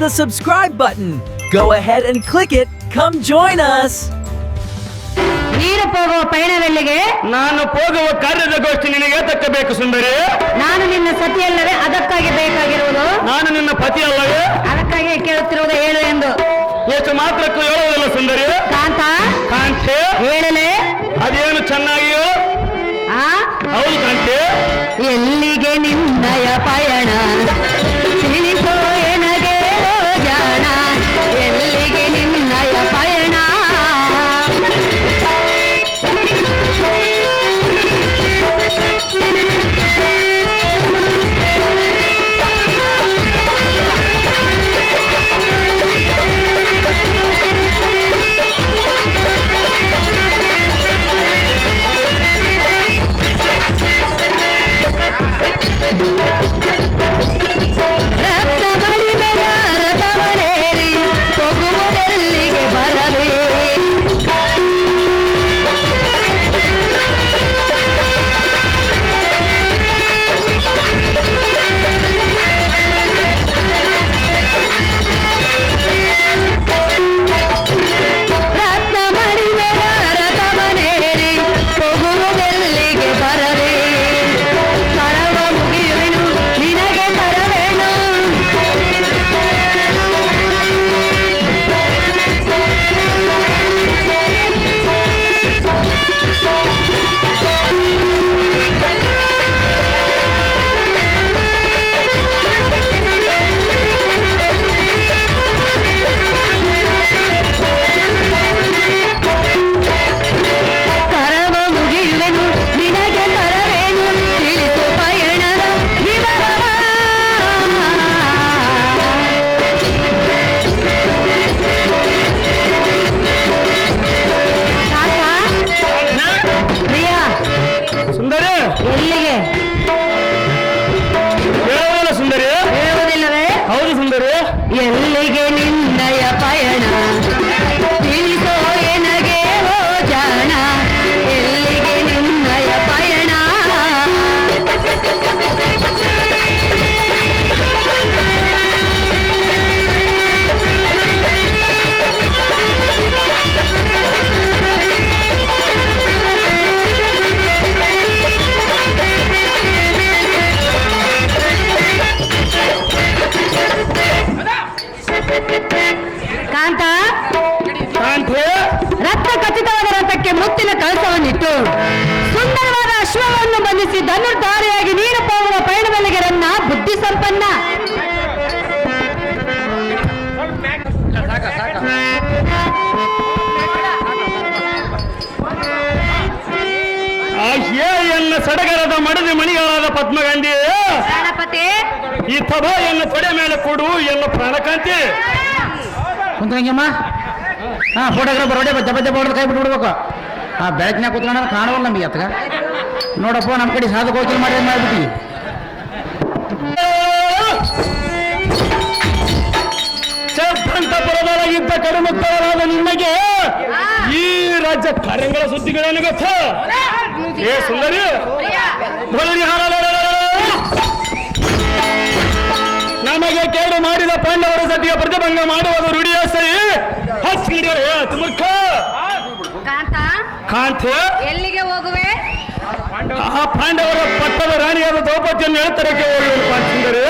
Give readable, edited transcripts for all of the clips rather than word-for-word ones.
the subscribe button. Go ahead and click it. Come join us. ನೀನು ಹೋಗುವ ಪಯಣವೆಲ್ಲಿಗೆ? ನಾನು ಹೋಗುವ ಕಾರ್ಯದ ಗೋಷ್ಠಿ ನಿನಗೆ ತಕ್ಕಬೇಕು ಸುಂದರಿ. ನಾನು ನಿನ್ನ ಸತಿಯಲ್ಲವೇ? ಅದಕ್ಕಾಗಿ ಬೇಕಾಗಿರುವುದು? ನಾನು ನಿನ್ನ ಪತಿ ಅಲ್ಲವೇ? ಅದಕ್ಕಾಗಿ ಕೇಳುತ್ತಿರುವುದು ಹೇಳು ಎಂದು. ಎಷ್ಟು ಮಾತ್ರಕ್ಕೂ ಹೇಳುವುದಿಲ್ಲ ಸುಂದರಿ. ಕಾಂತ ಕಾಂತೆ ಹೇಳಲೇ? ಅದೇನು ಚೆನ್ನಾಗಿಯೋ? ಹೌದು ಕಾಂತೆ. ಎಲ್ಲಿಗೆ ನಿನ್ನಯ ಪಯಣ ತಿಳಿಸೋ ಎನಗೆ ಜಾಣ, ಎಲ್ಲಿಗೆ ನಿನ್ನಯ ಪಯಣ? ಎಲ್ಲಿಗೆ ನಿನ್ನಯ ಪಯಣ ತಿಳಿಸೋ ಎನಗೆ ಓ ಜಾಣ, ಎಲ್ಲಿಗೆ ನಿನ್ನಯ ಪಯಣ? ಕಾಂತ ರಕ್ತ ಖಚಿತವಾದ ರಥಕ್ಕೆ ಮುತ್ತಿನ ಕಳಸವನ್ನಿಟ್ಟು ಸುಂದರವಾದ ಅಶ್ವವನ್ನು ಬಂಧಿಸಿ ಧನುರ್ಧಾರಿಯಾಗಿ ನೀನು ಹೋಗುವ ಪಯಣದಲ್ಲಿಗೆ ನನ್ನ ಬುದ್ಧಿ ಸಂಪನ್ನ. ಎನ್ನ ಸಡಗರದ ಮಡದಿ ಮಣಿಗಳಾದ ಪದ್ಮಗಾಂಧಿ ಗಣಪತಿ ಈ ಸಭಾ ಎನ್ನ ತೊಡೆ ಮೇಲೆ ಕೊಡು ಎನ್ನ ಪ್ರಾಣಕಾಂತಿ. ಕುಂತ್ರಂಗಮ್ಮ ಫೋಟೋಗ್ರಾಫರ್ ಹೊಡೆ ಜಬ ಹೊಡೆದು ಕೈ ಬಿಟ್ಬಿಡ್ಬೇಕು. ಬೆಳಕಿನ ಕೂತ್ಕೊಂಡ್ರೆ ಕಾಣವಲ್ಲ ನಮಗೆ ಅತ್ಗ. ನೋಡಪ್ಪ ನಮ್ಮ ಕಡೆ ಸಾಧು ಕೋಚಲ್ ಮಾಡ್ಬಿಟ್ಟು ಪರದೊಳಗಿದ್ದ ಕಡುಮುತ್ತವರಾದ ನಿಮಗೆ ಈ ರಾಜ್ಯ ಕಾರ್ಯಗಳ ಸುದ್ದಿಗಳೇನು ಗೊತ್ತ? ಏ ಸುಂದರಿ, ನಮಗೆ ಕೇಡು ಮಾಡಿದ ಪಾಂಡವರ ಸತಿಯ ಪ್ರತಿಭಂಗ ಮಾಡುವುದು ರೂಢಿಯ ಸರಿ. ಮೂರ್ಖ ಕಾಂತೆ, ಎಲ್ಲಿಗೆ ಹೋಗುವೆ? ಆ ಪಾಂಡವರ ಪಟ್ಟದ ರಾಣಿಯಾದ ದ್ರೌಪದಿಯನ್ನು ಎತ್ತರಕ್ಕೆ ಹೋಗುವುದು ಸುಂದರಿ.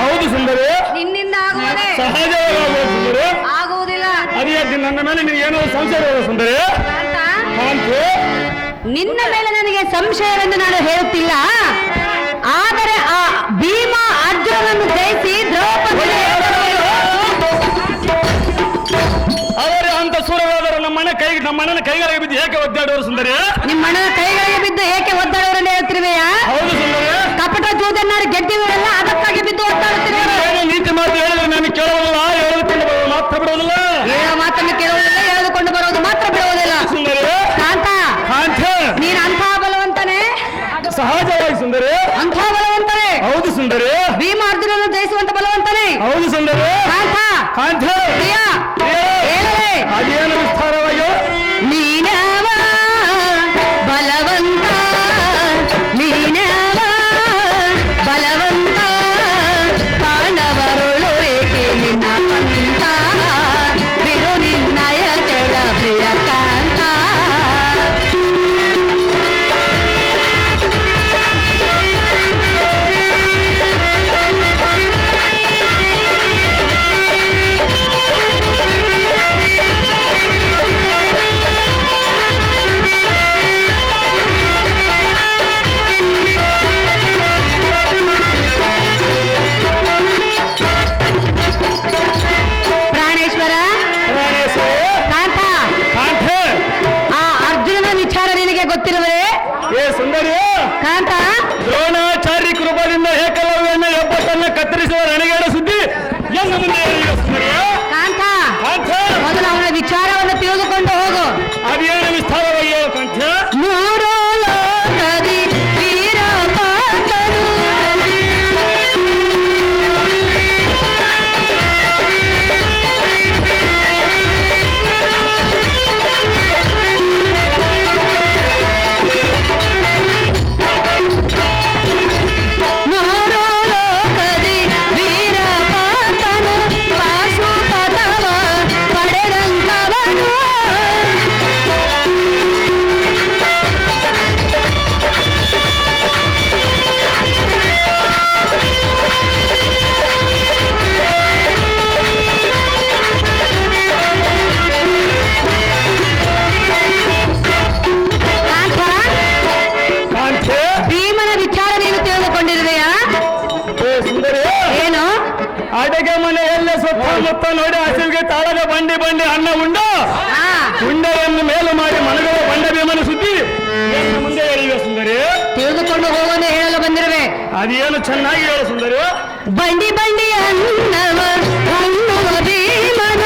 ಹೌದು ಸುಂದರಿ, ನಿನ್ನಿಂದ ಆಗುವುದೇ? ಸಹಜವಾಗಿ ಸುಂದರಿ. ಆಗುವುದಿಲ್ಲ. ಅದೇ ನನ್ನ ಮೇಲೆ ನೀವು ಏನೋ ಸಂಶಯ ಸುಂದರಿ. ಕಾಂತೆ, ನಿನ್ನ ಮೇಲೆ ನನಗೆ ಸಂಶಯವೆಂದು ನಾನು ಹೇಳುತ್ತಿಲ್ಲ, ಆದರೆ ಆ ಭೀಮ ಅರ್ಜುನನನ್ನು ಜಯಿಸಿ ದ್ರೌಪದಿ ಅವರೇ ಅಂತ ಸೂರವಾದರು ನಮ್ಮಣ್ಣನ ಕೈಗಳಿಗೆ ಬಿದ್ದು ಏಕೆ ಒದ್ದಾಡುವರು ಸುಂದರಿ? ನಿಮ್ಮಣ್ಣನ ಕೈಗಳಿಗೆ ಬಿದ್ದು ಏಕೆ ಒದ್ದಾಡುವರೆಂದು ಹೇಳ್ತಿರುವೆಯಾ? ಹೌದು ಸುಂದರಿ. ಕಪಟ ಜೂದನ್ನಾಡಿ ಗೆದ್ದಿರುವರೆಲ್ಲ ಅದಕ್ಕಾಗಿ ಬಿದ್ದು ಒದ್ದಾಡುತ್ತಿರುವರು. ಏನು ನೀತಿ ಮಾತು ಹೇಳಿದ್ರೆ ನಾನು ಕೇಳುವುದಿಲ್ಲ, ಹೇಳಿಕೊಂಡು ಮಾತ್ರ ಬಿಡುವುದಿಲ್ಲ. ಹೇಳೋ ಮಾತನ್ನು ಕೇಳುವುದಿಲ್ಲ, ಎಳೆದುಕೊಂಡು ಬರುವುದು ಮಾತ್ರ ಬಿಡುವುದಿಲ್ಲ. ಸುಂದರಿ ಕಾಂತ, ಕಾಂತೆ, ನೀನು ಅಂಥ ಬಲವಂತನೇ? ಸಹಜವಾಗಿ ಸುಂದರಿ. ಅಂಥ ಬಲವಂತನೇ? ಹೌದು ಸುಂದರಿ. ಭೀಮ ಅರ್ಜುನನ್ನು ಜಯಿಸುವಂತ ಬಲವಂತನೇ? ಹೌದು ಸುಂದರಿ. ಕಾಂತ, ಕಾಂತೆ, ಅದೇನು ವಿಸ್ತಾರವಾಗಿ ನೀನವ ಬಲವಂತ, ನೀನವ ಬಲವಂತ, ಪಾಂಡವ ನನ್ನ ಮುಂದೆ ಹೇಳಿದ ಸುಂದರಿಯ ಕಾಂತ ಕಾಂತ ಮೊದಲು ಅವನ ವಿಚಾರವನ್ನು ತಿಳಿದುಕೊಂಡು ಹೋಗು. ಅದೇನು ವಿಸ್ತಾರವಾಗಿ ಹೇಳು ಕಾಂತ. ಮೂರು ಲೋಕದಿ ವೀರಪಾತನು ಅಡುಗೆ ಮನೆಯಲ್ಲೇ ಸುತ್ತಮುತ್ತ ನೋಡಿ ಹಸಿವಿಗೆ ತಾಳದ ಬಂಡಿ ಬಂಡಿ ಅನ್ನ ಉಂಡು ಉಂಡೆಯನ್ನು ಮೇಲು ಮಾಡಿ ಮನಗಳ ಬಂಡ ಭೀಮನ ಸುದ್ದಿ ನನ್ನ ಮುಂದೆ ಹೇಳಿವೆ ಸುಂದರಿ. ತಿಳಿದುಕೊಂಡು ಹೋಗೋಣ ಹೇಳಲು ಬಂದಿರುವೆ. ಅದೇನು ಚೆನ್ನಾಗಿ ಹೇಳು ಸುಂದರಿ. ಬಂಡಿ ಬಂಡಿ ಅನ್ನವ ಅನ್ನುವ ಭೀಮನ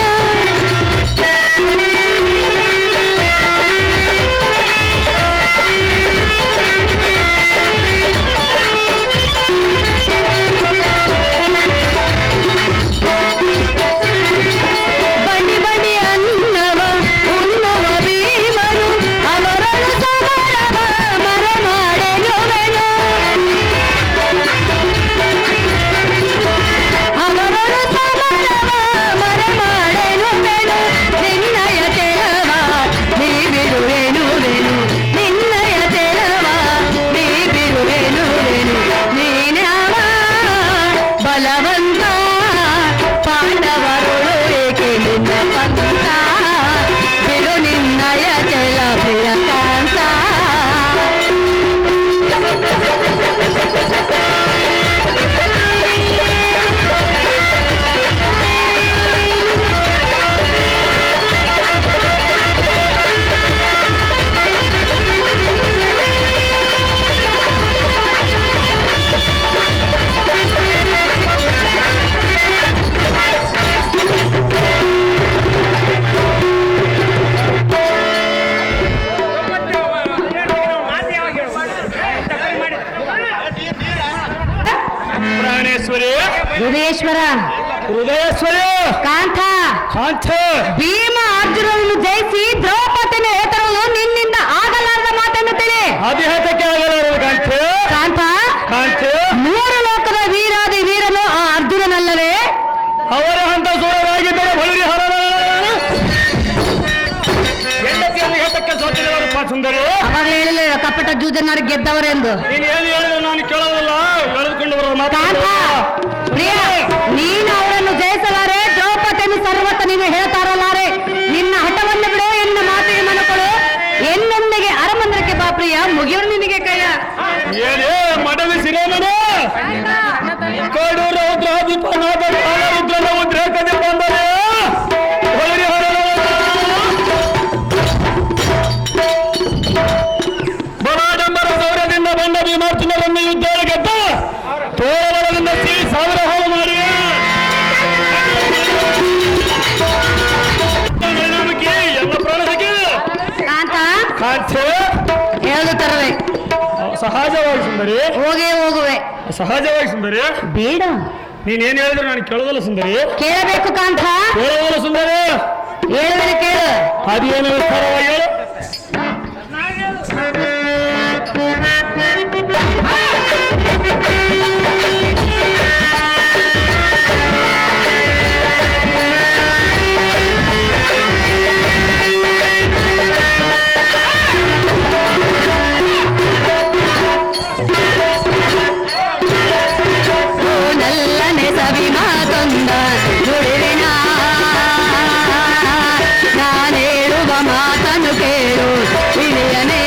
ಹೃದಯೇಶ್ವರ ಹೃದಯೇಶ್ವರಿ ಕಾಂತ ಕಾಂತ ಭೀಮ ಅರ್ಜುನನ್ನು ಜಯಿಸಿ ದ್ರೌಪದಿಯನ್ನು ಹೇತರಲು ನಿನ್ನಿಂದ ಆಗಲಾರದ ಮಾತೆನ್ನುತ್ತೇನೆ. ಅಧಿಹತಕ್ಕೆ ಆಗಲಾರದು ಕಾಂತ. ಕಾಂತ ಕಾಂತ ಮೂರು ಲೋಕದ ವೀರಾದಿ ವೀರನು ಆ ಅರ್ಜುನನಲ್ಲವೇ? ಅವರ ಹಂತ ಸೂರವಾಗಿದ್ದರೆ ಬಳಿರಿ ಹರ ಹೆಂಡತಿಯನ್ನು ಹೇತಕ್ಕೆ ಸೋತಿದವರು ಸುಂದರಿ. ಅವಾಗ ಹೇಳಿಲ್ಲ ಕಪಟ ಜೂಜನಾರು ಗೆದ್ದವರೆಂದು. ನೀನು ಏನು ಹೇಳಿದ್ರೆ ನಾನು ಕೇಳೋದಲ್ಲ, ಎಳೆದುಕೊಂಡು ಬರುವ ಕಾಂತ ಪ್ರಿಯ, ನೀನು ಅವರನ್ನು ಜಯಿಸಲಾರೆ, ದ್ರೌಪದಿಯನ್ನು ಸರ್ವತ ನೀನು ಹೇಳ್ತಾರಲ್ಲಾರೆ. ನಿನ್ನ ಹಠವನ್ನು ಬಿಡು, ಎನ್ನ ಮಾತಿಗೆ ಮನಕೊಡು, ಎನ್ನೊಂದಿಗೆ ಅರಮಂದಿರಕ್ಕೆ ಬಾ ಪ್ರಿಯ, ಮುಗಿಯೋರು ನಿನಗೆ ಕೈಯ. ಏನೇ ಮಡವಿ ಸಿರೇಮನೆ ಕೋಡೂರು ರುದ್ರಾಧಿಪನಾದ ರುದ್ರನ ಉದ್ರೇಕದೆ ಬಂದರೆ ಬಲಾಡಂಬರ ಸೌರದಿಂದ ಬಂದ ಭೀಮಾರ್ಜುನರನ್ನು ಯುದ್ಧ ಗೆದ್ದ ತೋಳವರದಿಂದ ಸಾವಿರ ಹಾಳು ಮಾಡಿ ಪರಿಣಾಮಕ್ಕೆ ಎಲ್ಲ ಪ್ರಾಣಕ್ಕೆ ಕಾಂತ ಹೇಳು ತರವೆ. ಸಹಜವಾಗಿ ಸುಂದರಿ. ಹೋಗುವೆ ಸಹಜವಾಗಿ ಸುಂದರಿ. ಬೇಡ, ನೀನೇನು ಹೇಳಿದ್ರು ನಾನು ಕೇಳೋದಲ್ಲ ಸುಂದರಿ. ಕೇಳಬೇಕು ಕಾಂತ. ಕೇಳೋದಲ್ಲ ಸುಂದರಿ. ಹೇಳುವೆ ಕೇಳು. ಅದೇನು ವಿಸ್ತಾರವಾಗಿ ಹೇಳು. ಮಾತನ್ನು ಕೇಳು ಇಳಿಯನೇ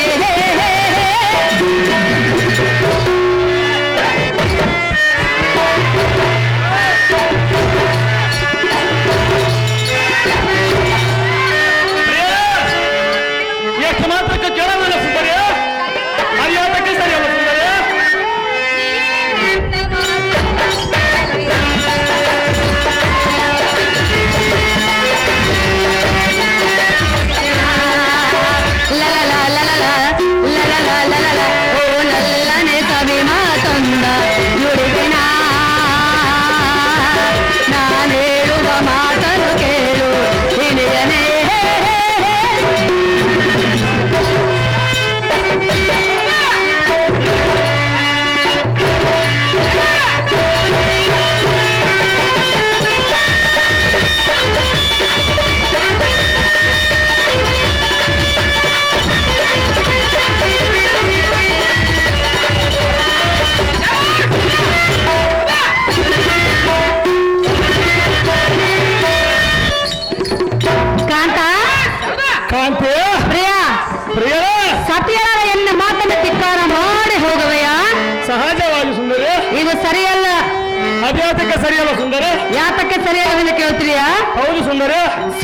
ಅದ್ಯಾತಕ್ಕೆ ಸರಿಯಲ್ಲ ಸುಂದರ? ಯಾತಕ್ಕೆ ಸರಿಯಾಗಿ ಕೇಳ್ತೀರಿಯಾ? ಹೌದು ಸುಂದರ.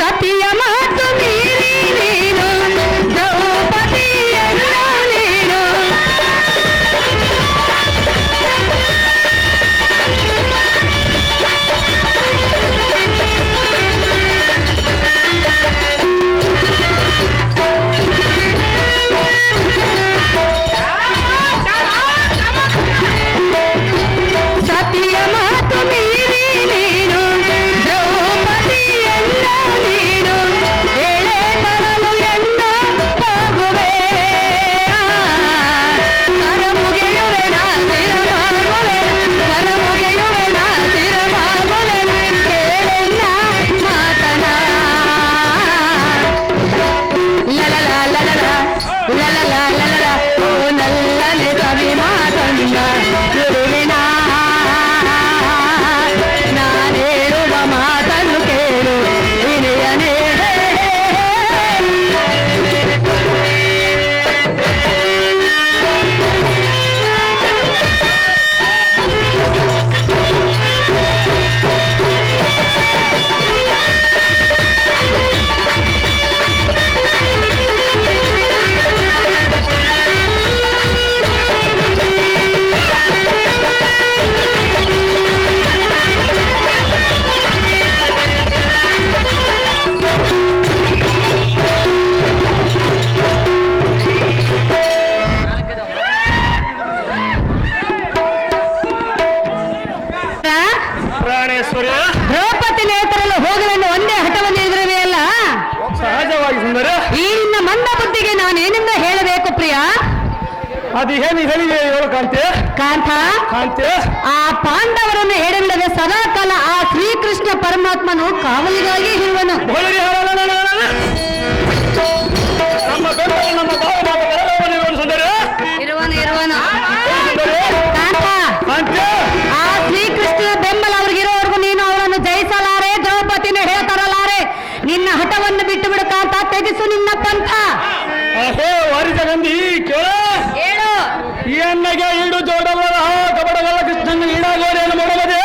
ಸತಿಯ ಮಾತು ಮೀರಿ ನೀನು ದ್ರೌಪದಿಯಲ್ಲ ನೀನು. ಸತಿಯ ಮಾತು ಮೀರಿ ನೀನು ದ್ರೌಪದಿಯಲ್ಲ ನೀನು. ಎಳೆ ತರಲು ಎನ್ನ ಹೋಗುವೆ ಕರ ಮುಗಿಯುವೆ ನಾ ತಿರಮಾಗುವೆ ಕರ ಮುಗಿಯುವೆ ನಾ ತಿರಮಾಗುವೆ ಕೇಳೆನ್ನ ಮಾತನ ಲಲಲ ಲಲಲ ಲಲಲ ಲಲಲ ಓ ನಲ್ಲನೆ ಕವಿ ಮಾತನ್ನ ಗುರುವಿನ ನಾನೇಳುವ ಮಾತನ್ನು ಕೇಳು ವಿನಯನೇ. ಪ್ರಾಣೇಶ್ವರ, ದ್ರೌಪದಿ ನೇತರಲು ಹೋಗಲೆಂದು ಒಂದೇ ಹಠವನ್ನು ಎದುರುವೆಯಲ್ಲ. ಸಹಜವಾಗಿ ಸುಂದರ. ಈ ನಿನ್ನ ಮಂದ ಬುದ್ಧಿಗೆ ನಾನೇನಿಂದ ಹೇಳಬೇಕು ಪ್ರಿಯ? ಅದು ಏನು ಹೇಳಿದೆ ಹೇಳು ಕಾಂತೆ. ಕಾಂತ, ಕಾಂತೆ, ಆ ಪಾಂಡವರನ್ನು ಎಡೆಬಿಡದೆ ಸದಾಕಾಲ ಆ ಶ್ರೀಕೃಷ್ಣ ಪರಮಾತ್ಮನು ಕಾವಲಿಗಾಗಿ ಇರುವನು. ಹೋಳಿಗೆ ನಮ್ಮ ಬೆಂಬಲ ನಮ್ಮ ಭಾವ ಸುಂದರ. ಇರುವನು ಸುಂದರ, ಕಾಂತ, ಕಾಂತೆ, ಆ ಶ್ರೀಕೃಷ್ಣನ ಬೆಂಬಲ ಅವ್ರಿಗಿರೋವರೆಗೂ ನೀನು ಅವರನ್ನು ಜಯಿಸಲಾರೆ, ದ್ರೌಪದಿನ ಹೇಳ್ತಾರಲಾರೆ. ನಿನ್ನ ಹಠವನ್ನು ಬಿಟ್ಟು ಬಿಡು ಕಾಂತ, ತೆಗೆಸು ನಿನ್ನ ಪಂಥ. ಅಹೋ ವಾರಿಜಗಂಧಿ ಕೇಳ. ಹೇಳು. ಈ ಅನ್ನಗೆ ಈಡು ಜೋಡವರ ಕಬಡಗಲ್ಲ ಕೃಷ್ಣನ ಈಡಾಗೋರೇನು ಮಾಡಬದೆ.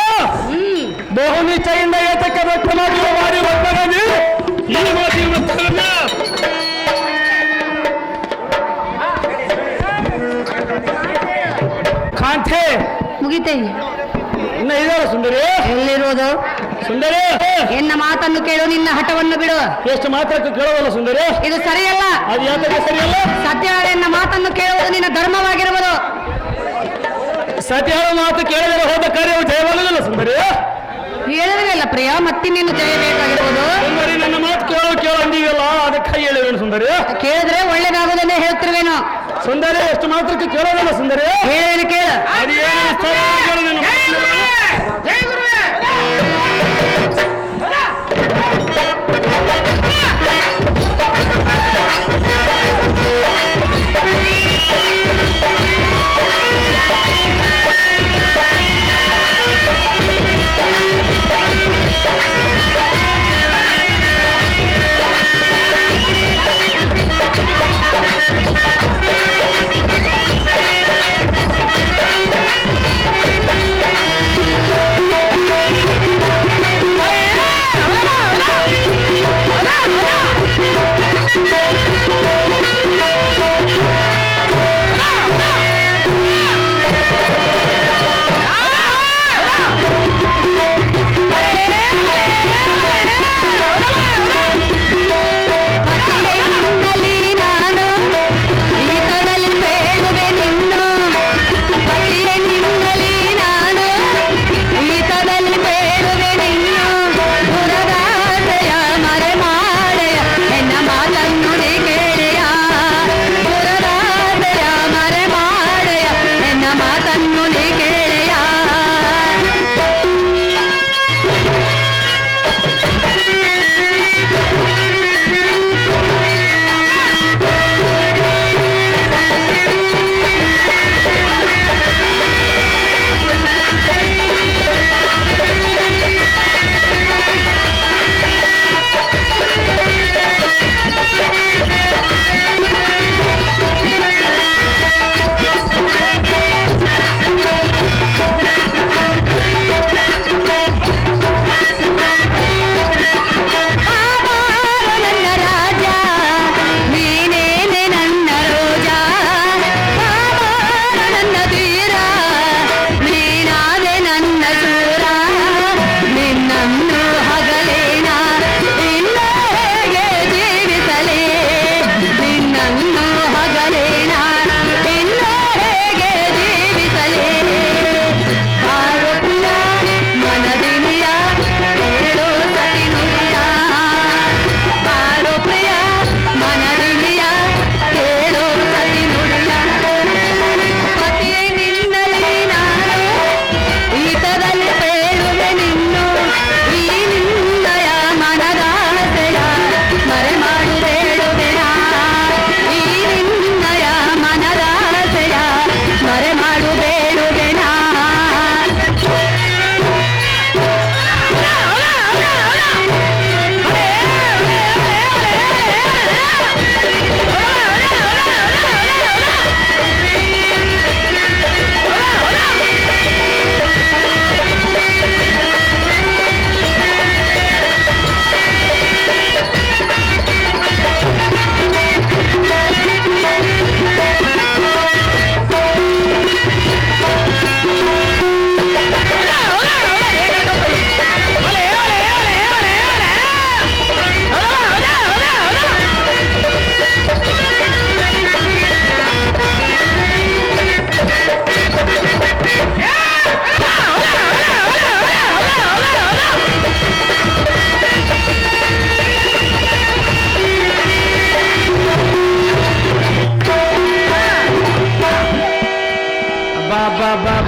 ಬಹು ನಿಶ್ಚಯಿಂದ ಏತಕ್ಕೆ ವ್ಯಕ್ತ ಮಾಡಿರುವ ವಾರಿ ಭಕ್ತರಲ್ಲಿ ಈ ಮಾತಿನ ವೃತ್ತಗಳನ್ನ ಕಾಂತೆ ಮುಗಿತೇ ಇನ್ನ ಇದಾರ ಸುಂದರಿ. ಎಲ್ಲಿರುವುದು? ಸುಂದರಿ, ಎನ್ನ ಮಾತನ್ನು ಕೇಳು, ನಿನ್ನ ಹಠವನ್ನು ಬಿಡು. ಎಷ್ಟು ಮಾತ್ರಕ್ಕೆ ಕೇಳೋದಲ್ಲ ಸುಂದರಿ. ಇದು ಸರಿಯಲ್ಲ. ಅದು ಯಾತಕ್ಕೆ ಸರಿಯಲ್ಲ? ಸತ್ಯವಾದ ಎನ್ನ ಮಾತನ್ನು ಕೇಳುವುದು ನಿನ್ನ ಧರ್ಮವಾಗಿರುವುದು. ಸತ್ಯವಾದ ಮಾತು ಕೇಳಿದರೆ ಹೋದ ಕಾರ್ಯವು ಜಯವಾಗಲಿಲ್ಲ ಸುಂದರಿ. ಹೇಳಿದ್ರಲ್ಲ ಪ್ರಿಯ, ಮತ್ತಿನ್ನೇನು ಜಯಬೇಕಾಗಿರುವುದು? ಸುಂದರಿ, ನನ್ನ ಮಾತು ಕೇಳು ಅಂದಿವಲ್ಲ, ಅದಕ್ಕೆ ಹೇಳಿವೇನು ಸುಂದರಿ? ಕೇಳಿದ್ರೆ ಒಳ್ಳೇದಾಗುವುದನ್ನೇ ಹೇಳ್ತಿರುವೇನು. ಸುಂದರಿ, ಎಷ್ಟು ಮಾತ್ರಕ್ಕೆ ಕೇಳೋದಲ್ಲ ಸುಂದರಿ. ಹೇಳೇನು ಕೇಳು. ಅದೇನು ವಿಸ್ತಾರ ಕೇಳು ನೀನು.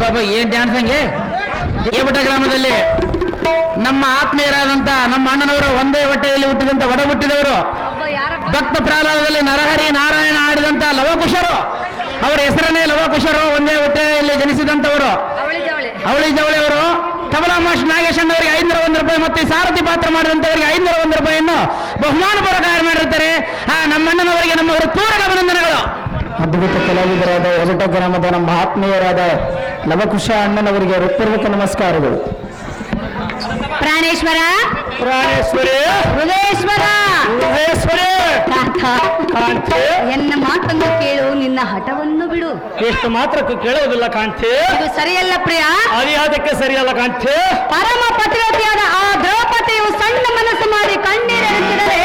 ಬಾಬಾ ಏನ್ ಡ್ಯಾನ್ಸ್ ಹಂಗೆ ಏಬಟ ಗ್ರಾಮದಲ್ಲಿ ನಮ್ಮ ಆತ್ಮೀಯರಾದಂತ ನಮ್ಮ ಅಣ್ಣನವರು ಒಂದೇ ಹೊಟ್ಟೆಯಲ್ಲಿ ಹುಟ್ಟಿದಂತ ಒಡ ಹುಟ್ಟಿದವರು ಭಕ್ತ ಪ್ರಹ್ಲಾದದಲ್ಲಿ ನರಹರಿ ನಾರಾಯಣ ಆಡಿದಂತ ಲವಕುಶರು, ಅವರ ಹೆಸರನ್ನೇ ಲವಕುಶರು, ಒಂದೇ ಹೊಟ್ಟೆಯಲ್ಲಿ ಜನಿಸಿದಂತವರು. ಅವಳಿ ಜವಳಿ ಅವರು ತಬಲಾ ಮಾಸ್ಟರ್ ನಾಗೇಶ್ ಅವರಿಗೆ 501 ರೂಪಾಯಿ ಮತ್ತು ಸಾರಥಿ ಪಾತ್ರ ಮಾಡಿದಂತವರಿಗೆ 501 ರೂಪಾಯಿಯನ್ನು ಬಹುಮಾನ ಪುರಸ್ಕಾರ ಮಾಡಿರ್ತಾರೆ. ನಮ್ಮಣ್ಣನವರಿಗೆ ನಮ್ಮ ಹೃತ್ಪೂರ್ವಕ ಅಭಿನಂದನೆಗಳು. ಅದ್ಭುತ ಕಲಾವಿದರಾದ ಹೊಸಟ ಗ್ರಾಮದ ನಮ್ಮ ಆತ್ಮೀಯರಾದ ಲವಕುಶ ಅಣ್ಣನವರಿಗೆ ಹೃತ್ಪೂರ್ವಕ ನಮಸ್ಕಾರಗಳು. ಪ್ರಾಣೇಶ್ವರ, ಪ್ರಾಣೇಶ್ವರಿ, ಹೃದಯೇಶ್ವರ, ಹೃದಯೇಶ್ವರಿ, ಕಾಂತೆ, ಎನ್ನ ಮಾತನ್ನು ಕೇಳು, ನಿನ್ನ ಹಠವನ್ನು ಬಿಡು. ಎಷ್ಟು ಮಾತ್ರಕ್ಕೂ ಕೇಳುವುದಿಲ್ಲ ಕಾಂತೆ. ಇದು ಸರಿಯಲ್ಲ ಪ್ರಿಯ. ಅದ್ಯಾವುದಕ್ಕೆ ಸರಿಯಲ್ಲ ಕಾಂತೆ? ಪರಮ ಪತಿವ್ರತೆಯಾದ ಆ ದ್ರೌಪದಿಯು ಸಣ್ಣ ಮನಸ್ಸು ಮಾಡಿ ಕಣ್ಣೀರಿಡುತ್ತಿದ್ದರೆ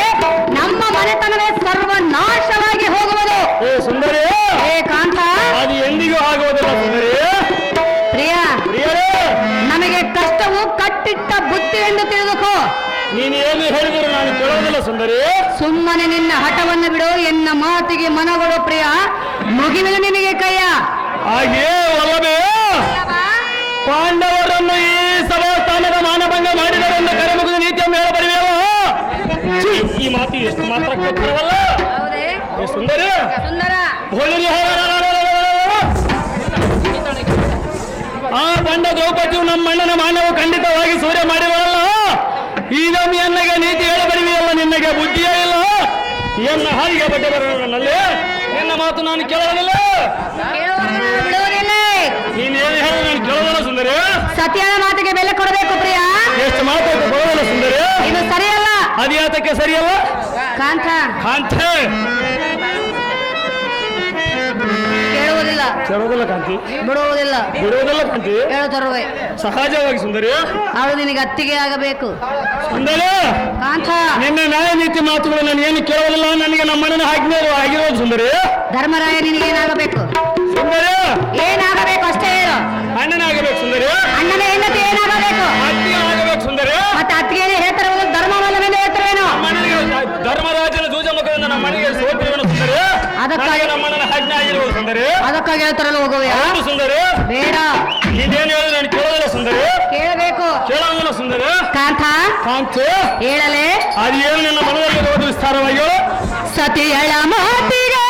ನಮ್ಮ ಮನೆತನವೇ ಸರ್ವನಾಶವಾಗಿ ಹೋಗುವುದು. ಏ ಸುಂದರಿ, ಏ ಕಾಂತ, ಅದು ಎಂದಿಗೂ ಆಗುವುದಿಲ್ಲ ಸುಂದರಿ. ಪ್ರಿಯ, ಪ್ರಿಯರೇ, ನಮಗೆ ಕಷ್ಟವು ಕಟ್ಟಿಟ್ಟ ಬುತ್ತಿ ಎಂದು ತಿಳಿದುಕೋ. ನೀನು ಏನು ಹೇಳಿದರೂ ನಾನು ಕೇಳುವುದಿಲ್ಲ ಸುಂದರಿ. ಸುಮ್ಮನೆ ನಿನ್ನ ಹಠವನ್ನು ಬಿಡು, ಎನ್ನ ಮಾತಿಗೆ ಮನಗಳು ಪ್ರಿಯ. ಮುಗಿಲು ನಿನಗೆ ಕೈಯ. ಹಾಗೇ ಒಲ್ಲವೇ? ಪಾಂಡವರನ್ನು ಈ ಸಭಾಸ್ಥಾನದ ಮಾನಭಂಗ ಮಾಡಿದರೆಂದು ಕರೆ ಮುಗಿದು ನೀತಿಯನ್ನು ಹೇಳಬರಿವೆಯೋ? ಈ ಮಾತು ಎಷ್ಟು ಮಾತ್ರ ಕೊಟ್ಟರವಲ್ಲ. ಹೌದೇ ಸುಂದರಿ, ಸುಂದರ, ಆ ಬಂಡ ದ್ರೌಪದಿಯು ನಮ್ಮ ಅಣ್ಣನ ಮಾನವು ಖಂಡಿತವಾಗಿ ಸೂರ್ಯ ಮಾಡಿರಲ್ಲ. ಈಗ ಎನ್ನಗೆ ನೀತಿ ಹೇಳಬರಿವೆಯಲ್ಲ, ನಿನ್ನಗೆ ಬುದ್ಧಿಯೇ ಇಲ್ಲ. ಎನ್ನ ಹಾಗೆ ಬಡ್ಡೆ ಬರೋಣ ನನ್ನಲ್ಲಿ. ನಿನ್ನ ಮಾತು ನಾನು ಕೇಳೋದಿಲ್ಲ. ಬಿಡುವುದಿಲ್ಲ. ನೀನೇನು ಹೇಳ ನಾನು ಕೇಳೋದಿಲ್ಲ ಸುಂದರಿ. ಸತ್ಯನ ಮಾತಿಗೆ ಬೆಲೆ ಕೊಡಬೇಕು ಪ್ರಿಯ. ಎಷ್ಟು ಮಾತು ಬರೋದಿಲ್ಲ ಸುಂದರಿ. ಇದು ಸರಿಯಲ್ಲ. ಅದ್ಯಾತಕ್ಕೆ ಸರಿಯಲ್ಲ ಕಾಂತ? ಕಾಂತೆ ಕೇಳುವುದಿಲ್ಲ, ಕೇಳೋದಿಲ್ಲ ಕಾಂತಿ, ಬಿಡುವುದಿಲ್ಲ, ಬಿಡುವುದಿಲ್ಲ ಕಾಂತಿ. ಹೇಳುತ್ತರುವೆ ಸಹಜವಾಗಿ ಸುಂದರಿ. ಅವಳು ನಿನಗೆ ಅತ್ತಿಗೆ ಆಗಬೇಕು. ಸುಂದರಿ, ಕಾಂತ, ನಿನ್ನ ನ್ಯಾಯ ನೀತಿ ಮಾತುಗಳು ನಾನು ಏನು ಕೇಳೋದಿಲ್ಲ. ನನಗೆ ನಮ್ಮ ಮನೆಯ ಆಜ್ಞೆ ಆಗಿರೋದು ಸುಂದರಿ. ಧರ್ಮರಾಯ ನಿನಗೇನಾಗಬೇಕು? ಸುಂದರಿ, ಏನಾಗಬೇಕು ಅಷ್ಟೇ ಹೇಳು. ಅಣ್ಣನಾಗಬೇಕು ಸುಂದರಿ. ಅಣ್ಣನ ಹೆಂಡತಿ ಏನಾಗಬೇಕು? ಅತ್ತಿಗೆ ಆಗಬೇಕು ಸುಂದರಿ. ಮತ್ತೆ ಅತ್ತಿಗೆ ಹೇಳ್ತಾರಲ್ಲ ಧರ್ಮವಲ್ಲವೆಂದು ಹೇಳ್ತಾರೇನು? ಮನೆಗೆ ಧರ್ಮರಾಜನ ಜೂಜ ಮುಖದಿಂದ ನಮ್ಮ ಮನೆಗೆ ಸೋತಿರುವನು ಸುಂದರಿ. ಅದಕ್ಕಾಗಿ ನಮ್ಮ ಮನೆಯ ಆಜ್ಞೆ ಆಗಿರುವುದು ಸುಂದರಿ. ಅದಕ್ಕಾಗಿ ಹೇಳ್ತಾರಲ್ಲ ಹೋಗುವೆ. ಹೌದು ಸುಂದರಿ. ಬೇಡ, ನೀನೇನು ಹೇಳಿದ್ರೆ ನಾನು ಕೇಳೋದಿಲ್ಲ ಸುಂದರಿ. ಕೇಳಬೇಕು. ಕೇಳೋದಿಲ್ಲ ಸುಂದರಿ. ಕಾಂತ, ಕಾಂತೆ, ಹೇಳಲೆ. ಅದು ಏನು ನನ್ನ ಮನದಲ್ಲಿ ಇರುವುದು ವಿಸ್ತಾರವಾಗಿ ಹೇಳು. ಸತಿಯಳ ಮಾತಿಗೆ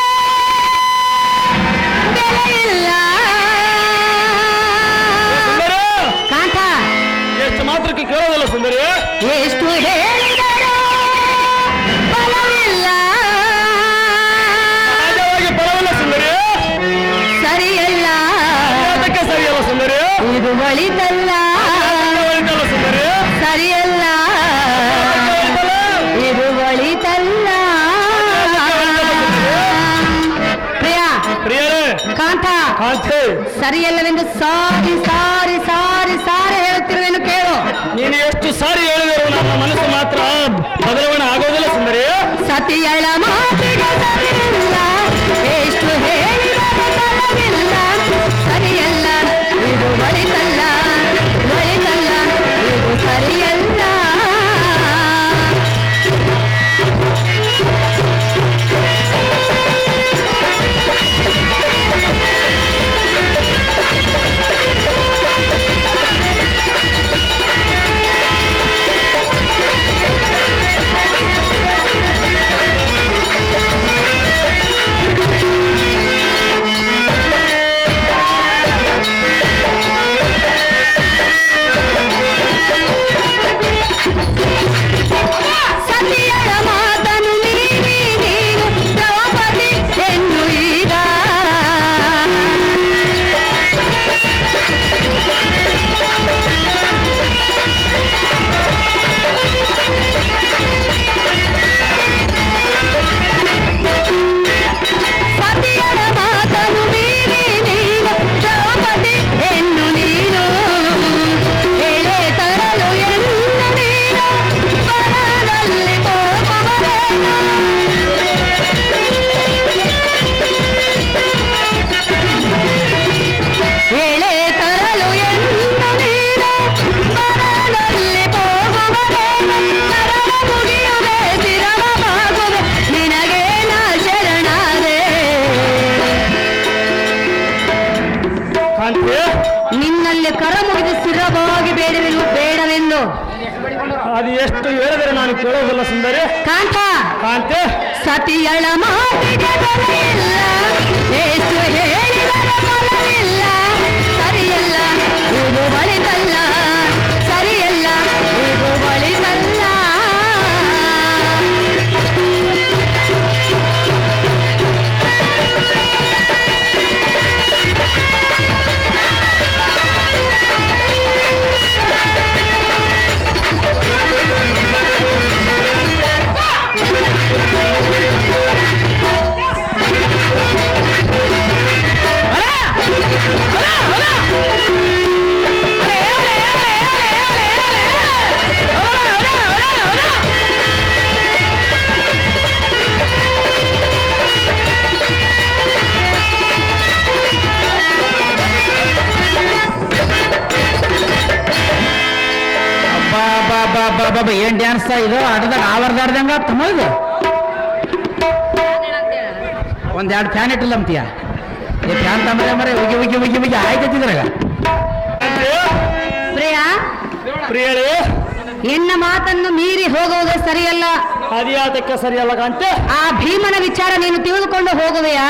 ಬೆಲೆ ಇಲ್ಲ. ಸುಂದರಿ, ಕಾಂತ, ಎಷ್ಟು ಮಾತ್ರಕ್ಕೆ ಕೇಳೋದಿಲ್ಲ ಸುಂದರಿ. ಎಷ್ಟು ಹೇಳಿದರೂ ಫಲವಿಲ್ಲ. ಸಹಜವಾಗಿ ಬರವಿಲ್ಲ ಸುಂದರಿ. ಸರಿಯಲ್ಲ, ಅದಕ್ಕೆ ಸರಿಯಲ್ಲ ಸುಂದರಿ. ಇದು ಒಳಿತಲ್ಲ. ಒಳಿತಲ್ಲ ಸುಂದರಿ. ಸರಿಯಲ್ಲ, ಇದು ಒಳಿತಲ್ಲ. ಪ್ರಿಯ, ಪ್ರಿಯರೇ, ಕಾಂತ, ಕಾಂತೆ, ಸರಿಯಲ್ಲವೆಂದು ಸಾರಿ ಸಾರಿ ಸಾರಿ ಸಾರಿ ಹೇಳುತ್ತಿರುವೆನು ಕೇಳು. ನೀನು ಎಷ್ಟು ಸಾರಿ ಹೇಳಿದರು ನನ್ನ ಮನಸ್ಸು ಮಾತ್ರ ಬದಲಾವಣೆ ಆಗೋದಿಲ್ಲ ಸುಂದರಿ. ಸತಿಯಳ ಮಾತಿಗೆ ಸರಿಯಿಲ್ಲ, ಎಷ್ಟು ಹೇಳಿದರೂ ಫಲವಿಲ್ಲ. ಸರಿಯಲ್ಲ, ಇದು ಒಳಿತಲ್ಲ, ಒಳಿತಲ್ಲ, ಇದು ಸರಿಯಲ್ಲ. ನಿನಗೆ ಕರ ಮುಗಿದು ಸ್ಥಿರವಾಗಿ ಬೇಡವೆಂದು ಅದು ಎಷ್ಟು ಹೇಳಿದರೆ ನಾನು ಕೇಳೋದಿಲ್ಲ ಸುಂದರಿ. ಕಾಂತ ಕಾಂತೆ, ಸತಿಯಳ ಮಾತಿಗೆ ಬೆಲೆಯಿಲ್ಲ, ಎಷ್ಟು ಹೇಳಿದರೆ ಫಲವಿಲ್ಲ. ಸರಿಯಲ್ಲ ಇದು ಬಳಿದಲ್ಲ, ಸರಿಯಲ್ಲ ಇದು ಬಳಿದಲ್ಲ. ಬಾಬಾ ಏನ್ ಡ್ಯಾನ್ಸ್ ಇದು ಆಟದಾಗ ಆವರ್ದಾಡ್ದಂಗ ತಮ್ಮ ಇದು ಒಂದೆರಡು ಫ್ಯಾನ್ ಇಟ್ಟಿಲ್ಲ ಅಂತೀಯ. ಈ ಫ್ಯಾನ್ ತಂದ್ರೆ ಮರೆ ಉಗಿ ಉಗಿ ಉಗಿ ಉಗಿ ಆಯ್ತಿದ್ರಾಗ. ಪ್ರಿಯಾ, ಪ್ರಿಯಳೇ, ಎನ್ನ ಮಾತನ್ನು ಮೀರಿ ಹೋಗುವುದು ಸರಿಯಲ್ಲ. ಅದ್ಯಾತಕ್ಕೆ ಸರಿಯಲ್ಲ ಕಾಂತೆ? ಆ ಭೀಮನ ವಿಚಾರ ನೀನು ತಿಳಿದುಕೊಂಡು ಹೋಗುವೆಯಾ?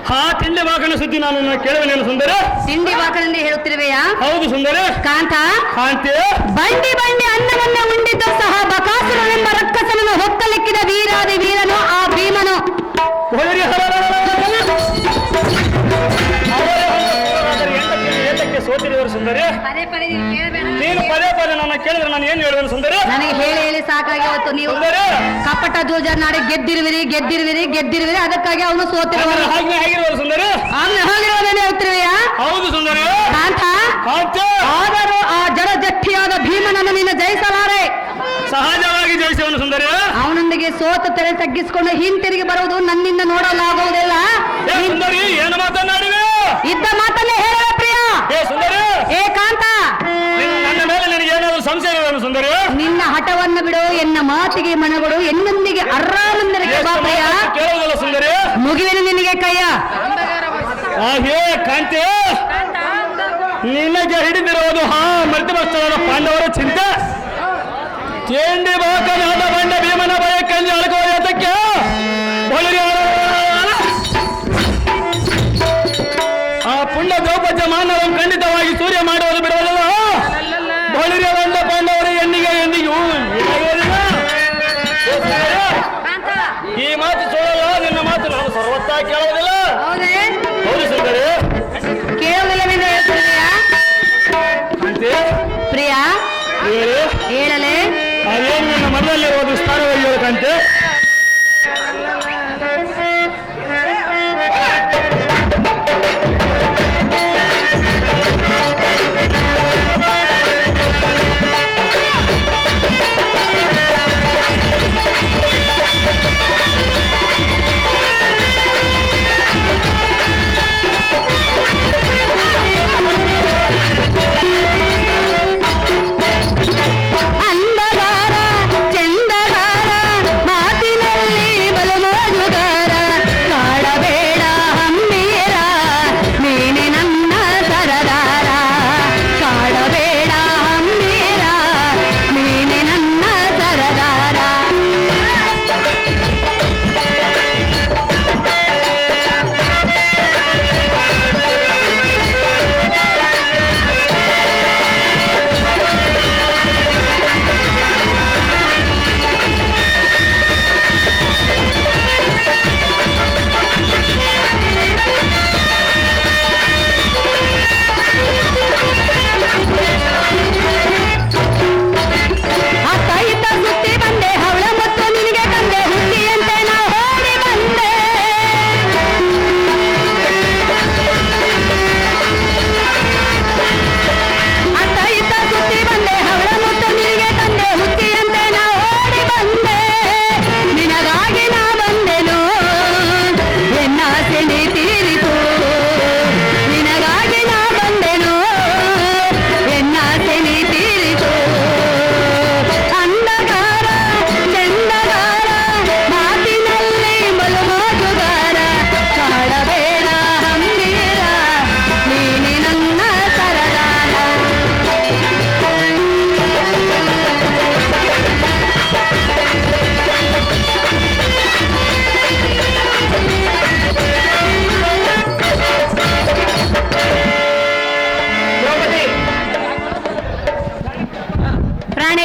ಹಾ, ತಿಂಡಿ ಬಾಕನ ಸುದ್ದಿ ನಾನು ಕೇಳುವೆನೇನು ಸುಂದರ? ತಿಂಡಿ ಬಾಕನೆಂದು ಹೇಳುತ್ತಿರುವೆಯಾ? ಹೌದು ಸುಂದರ. ಕಾಂತ, ಕಾಂತೆ, ಬಂಡಿ ಬಂಡಿ ಅನ್ನವನ್ನ ಉಂಡಿದ್ದ ಸಹ ಬಕಾಸುರನೆಂಬ ರಕ್ಕಸನನ್ನು ಹೊತ್ತಲಿಕ್ಕಿದ ವೀರಾದಿ ವೀರನು ಆ ಭೀಮನು. ಏತಕ್ಕೆ ಸೋತಿರುವರು ಸುಂದರಿ? ನೀನು ಪದೇ ಪದೇ ನನ್ನ ಕೇಳಿದ್ರೆ ನಾನು ಏನು ಹೇಳುವೆನು ಸುಂದರಿ? ನನಗೆ ಹೇಳಿ ಹೇಳಿ ಸಾಕಾಗಿ ಅವತ್ತು ನೀವು ಕಪಟ ಜೂಜನಾಡಿ ಗೆದ್ದಿರುವಿರಿ ಅದಕ್ಕಾಗಿ ಅವನು ಸೋತಿರುವನು. ಹೇಗಿರುವರು ಸುಂದರಿ? ಅವನು ಹೋಗಿರುವುದನ್ನೇ ಹೇಳ್ತಿರುವೆಯಾ? ಹೌದು ಸುಂದರಿ. ಕಾಂತ, ಆದರೂ ಆ ಜಡಜಟ್ಟಿಯಾದ ಭೀಮನನ್ನು ನೀನು ಜಯಿಸಲಾರೆ. ಸಹಜವಾಗಿ ಜಯಿಸುವನು ಸುಂದರಿ. ಅವನೊಂದಿಗೆ ಸೋತ ತೆರೆ ತಗ್ಗಿಸಿಕೊಂಡು ಹಿಂತಿರುಗಿ ಬರುವುದು ನನ್ನಿಂದ ನೋಡಲಾಗುವುದಿಲ್ಲ. ಸುಂದರಿ, ಏನು ಮಾತನಾಡಿವೆ? ಇದ್ದ ಮಾತನ್ನೇ ಹೇಳುವ ಪ್ರಿಯ. ಸುಂದರಿ, ಏ ಕಾಂತ, ನನ್ನ ಮೇಲೆ ನಿನಗೆ ಏನಾದರೂ ಸಂಶಯವೇನು ಸುಂದರಿ? ನಿನ್ನ ಹಠವನ್ನು ಬಿಡು, ಎನ್ನ ಮಾತಿಗೆ ಮನಗಳು, ಎನ್ನೊಂದಿಗೆ ಅರ್ರಾನಂದರಿಗೆ ಬಾ ಪ್ರಿಯ. ಕೇಳುವುದಲ್ಲ ಸುಂದರಿ? ಮುಗಿವೆನು ನಿನಗೆ ಕೈಯ. ಹಾಗೆ ಕಾಂತೆ, ನಿನಗೆ ಹಿಡಿದಿರುವುದು ಮೃತ್ಯುಭಕ್ತರಾದ ಪಾಂಡವರ ಚಿಂತೆ. ಚೇಂಡಿ ಬಾಕನಾದ ಬಂಡ ಭೀಮನ ಭಯಕ್ಕಂಜಿ ಅಳಕುವ ಏತಕ್ಕೆ ಆ ಪುಣ್ಯ ದ್ರೌಪದ್ಯ ಮಾನವನು ಖಂಡಿತವಾಗಿ ಸೂರ್ಯ ಮಾಡುವುದು ಬಿಡುವುದಿಲ್ಲ. ಬಳಿರಿಯ ಬಂಡ ಪಾಂಡವರು ಎಂದಿಗೂ ಈ ಮಾತು ಸುಳ್ಳಲ್ಲ. ನಿನ್ನ ಮಾತು ನಾನು ಸರ್ವತ್ತ ಕೇಳುವುದಿಲ್ಲ. ಹೌದು ಸುಂದರಿ. ಕೇಳುವುದಿಲ್ಲವೆಂದು ಹೇಳ್ತಿದ್ದೀಯಾ ಪ್ರಿಯ? ಹೇಳಲೇ? ಅದೇನು ನಿನ್ನ ಮನದಲ್ಲಿರುವುದು ಸ್ಥಾನವಾಗಿ ಹೇಳಕಂತೆ. ಅಂದಗಾರ ಚಂದಗಾರ ಮಾತಿನಲ್ಲಿ ಬಲು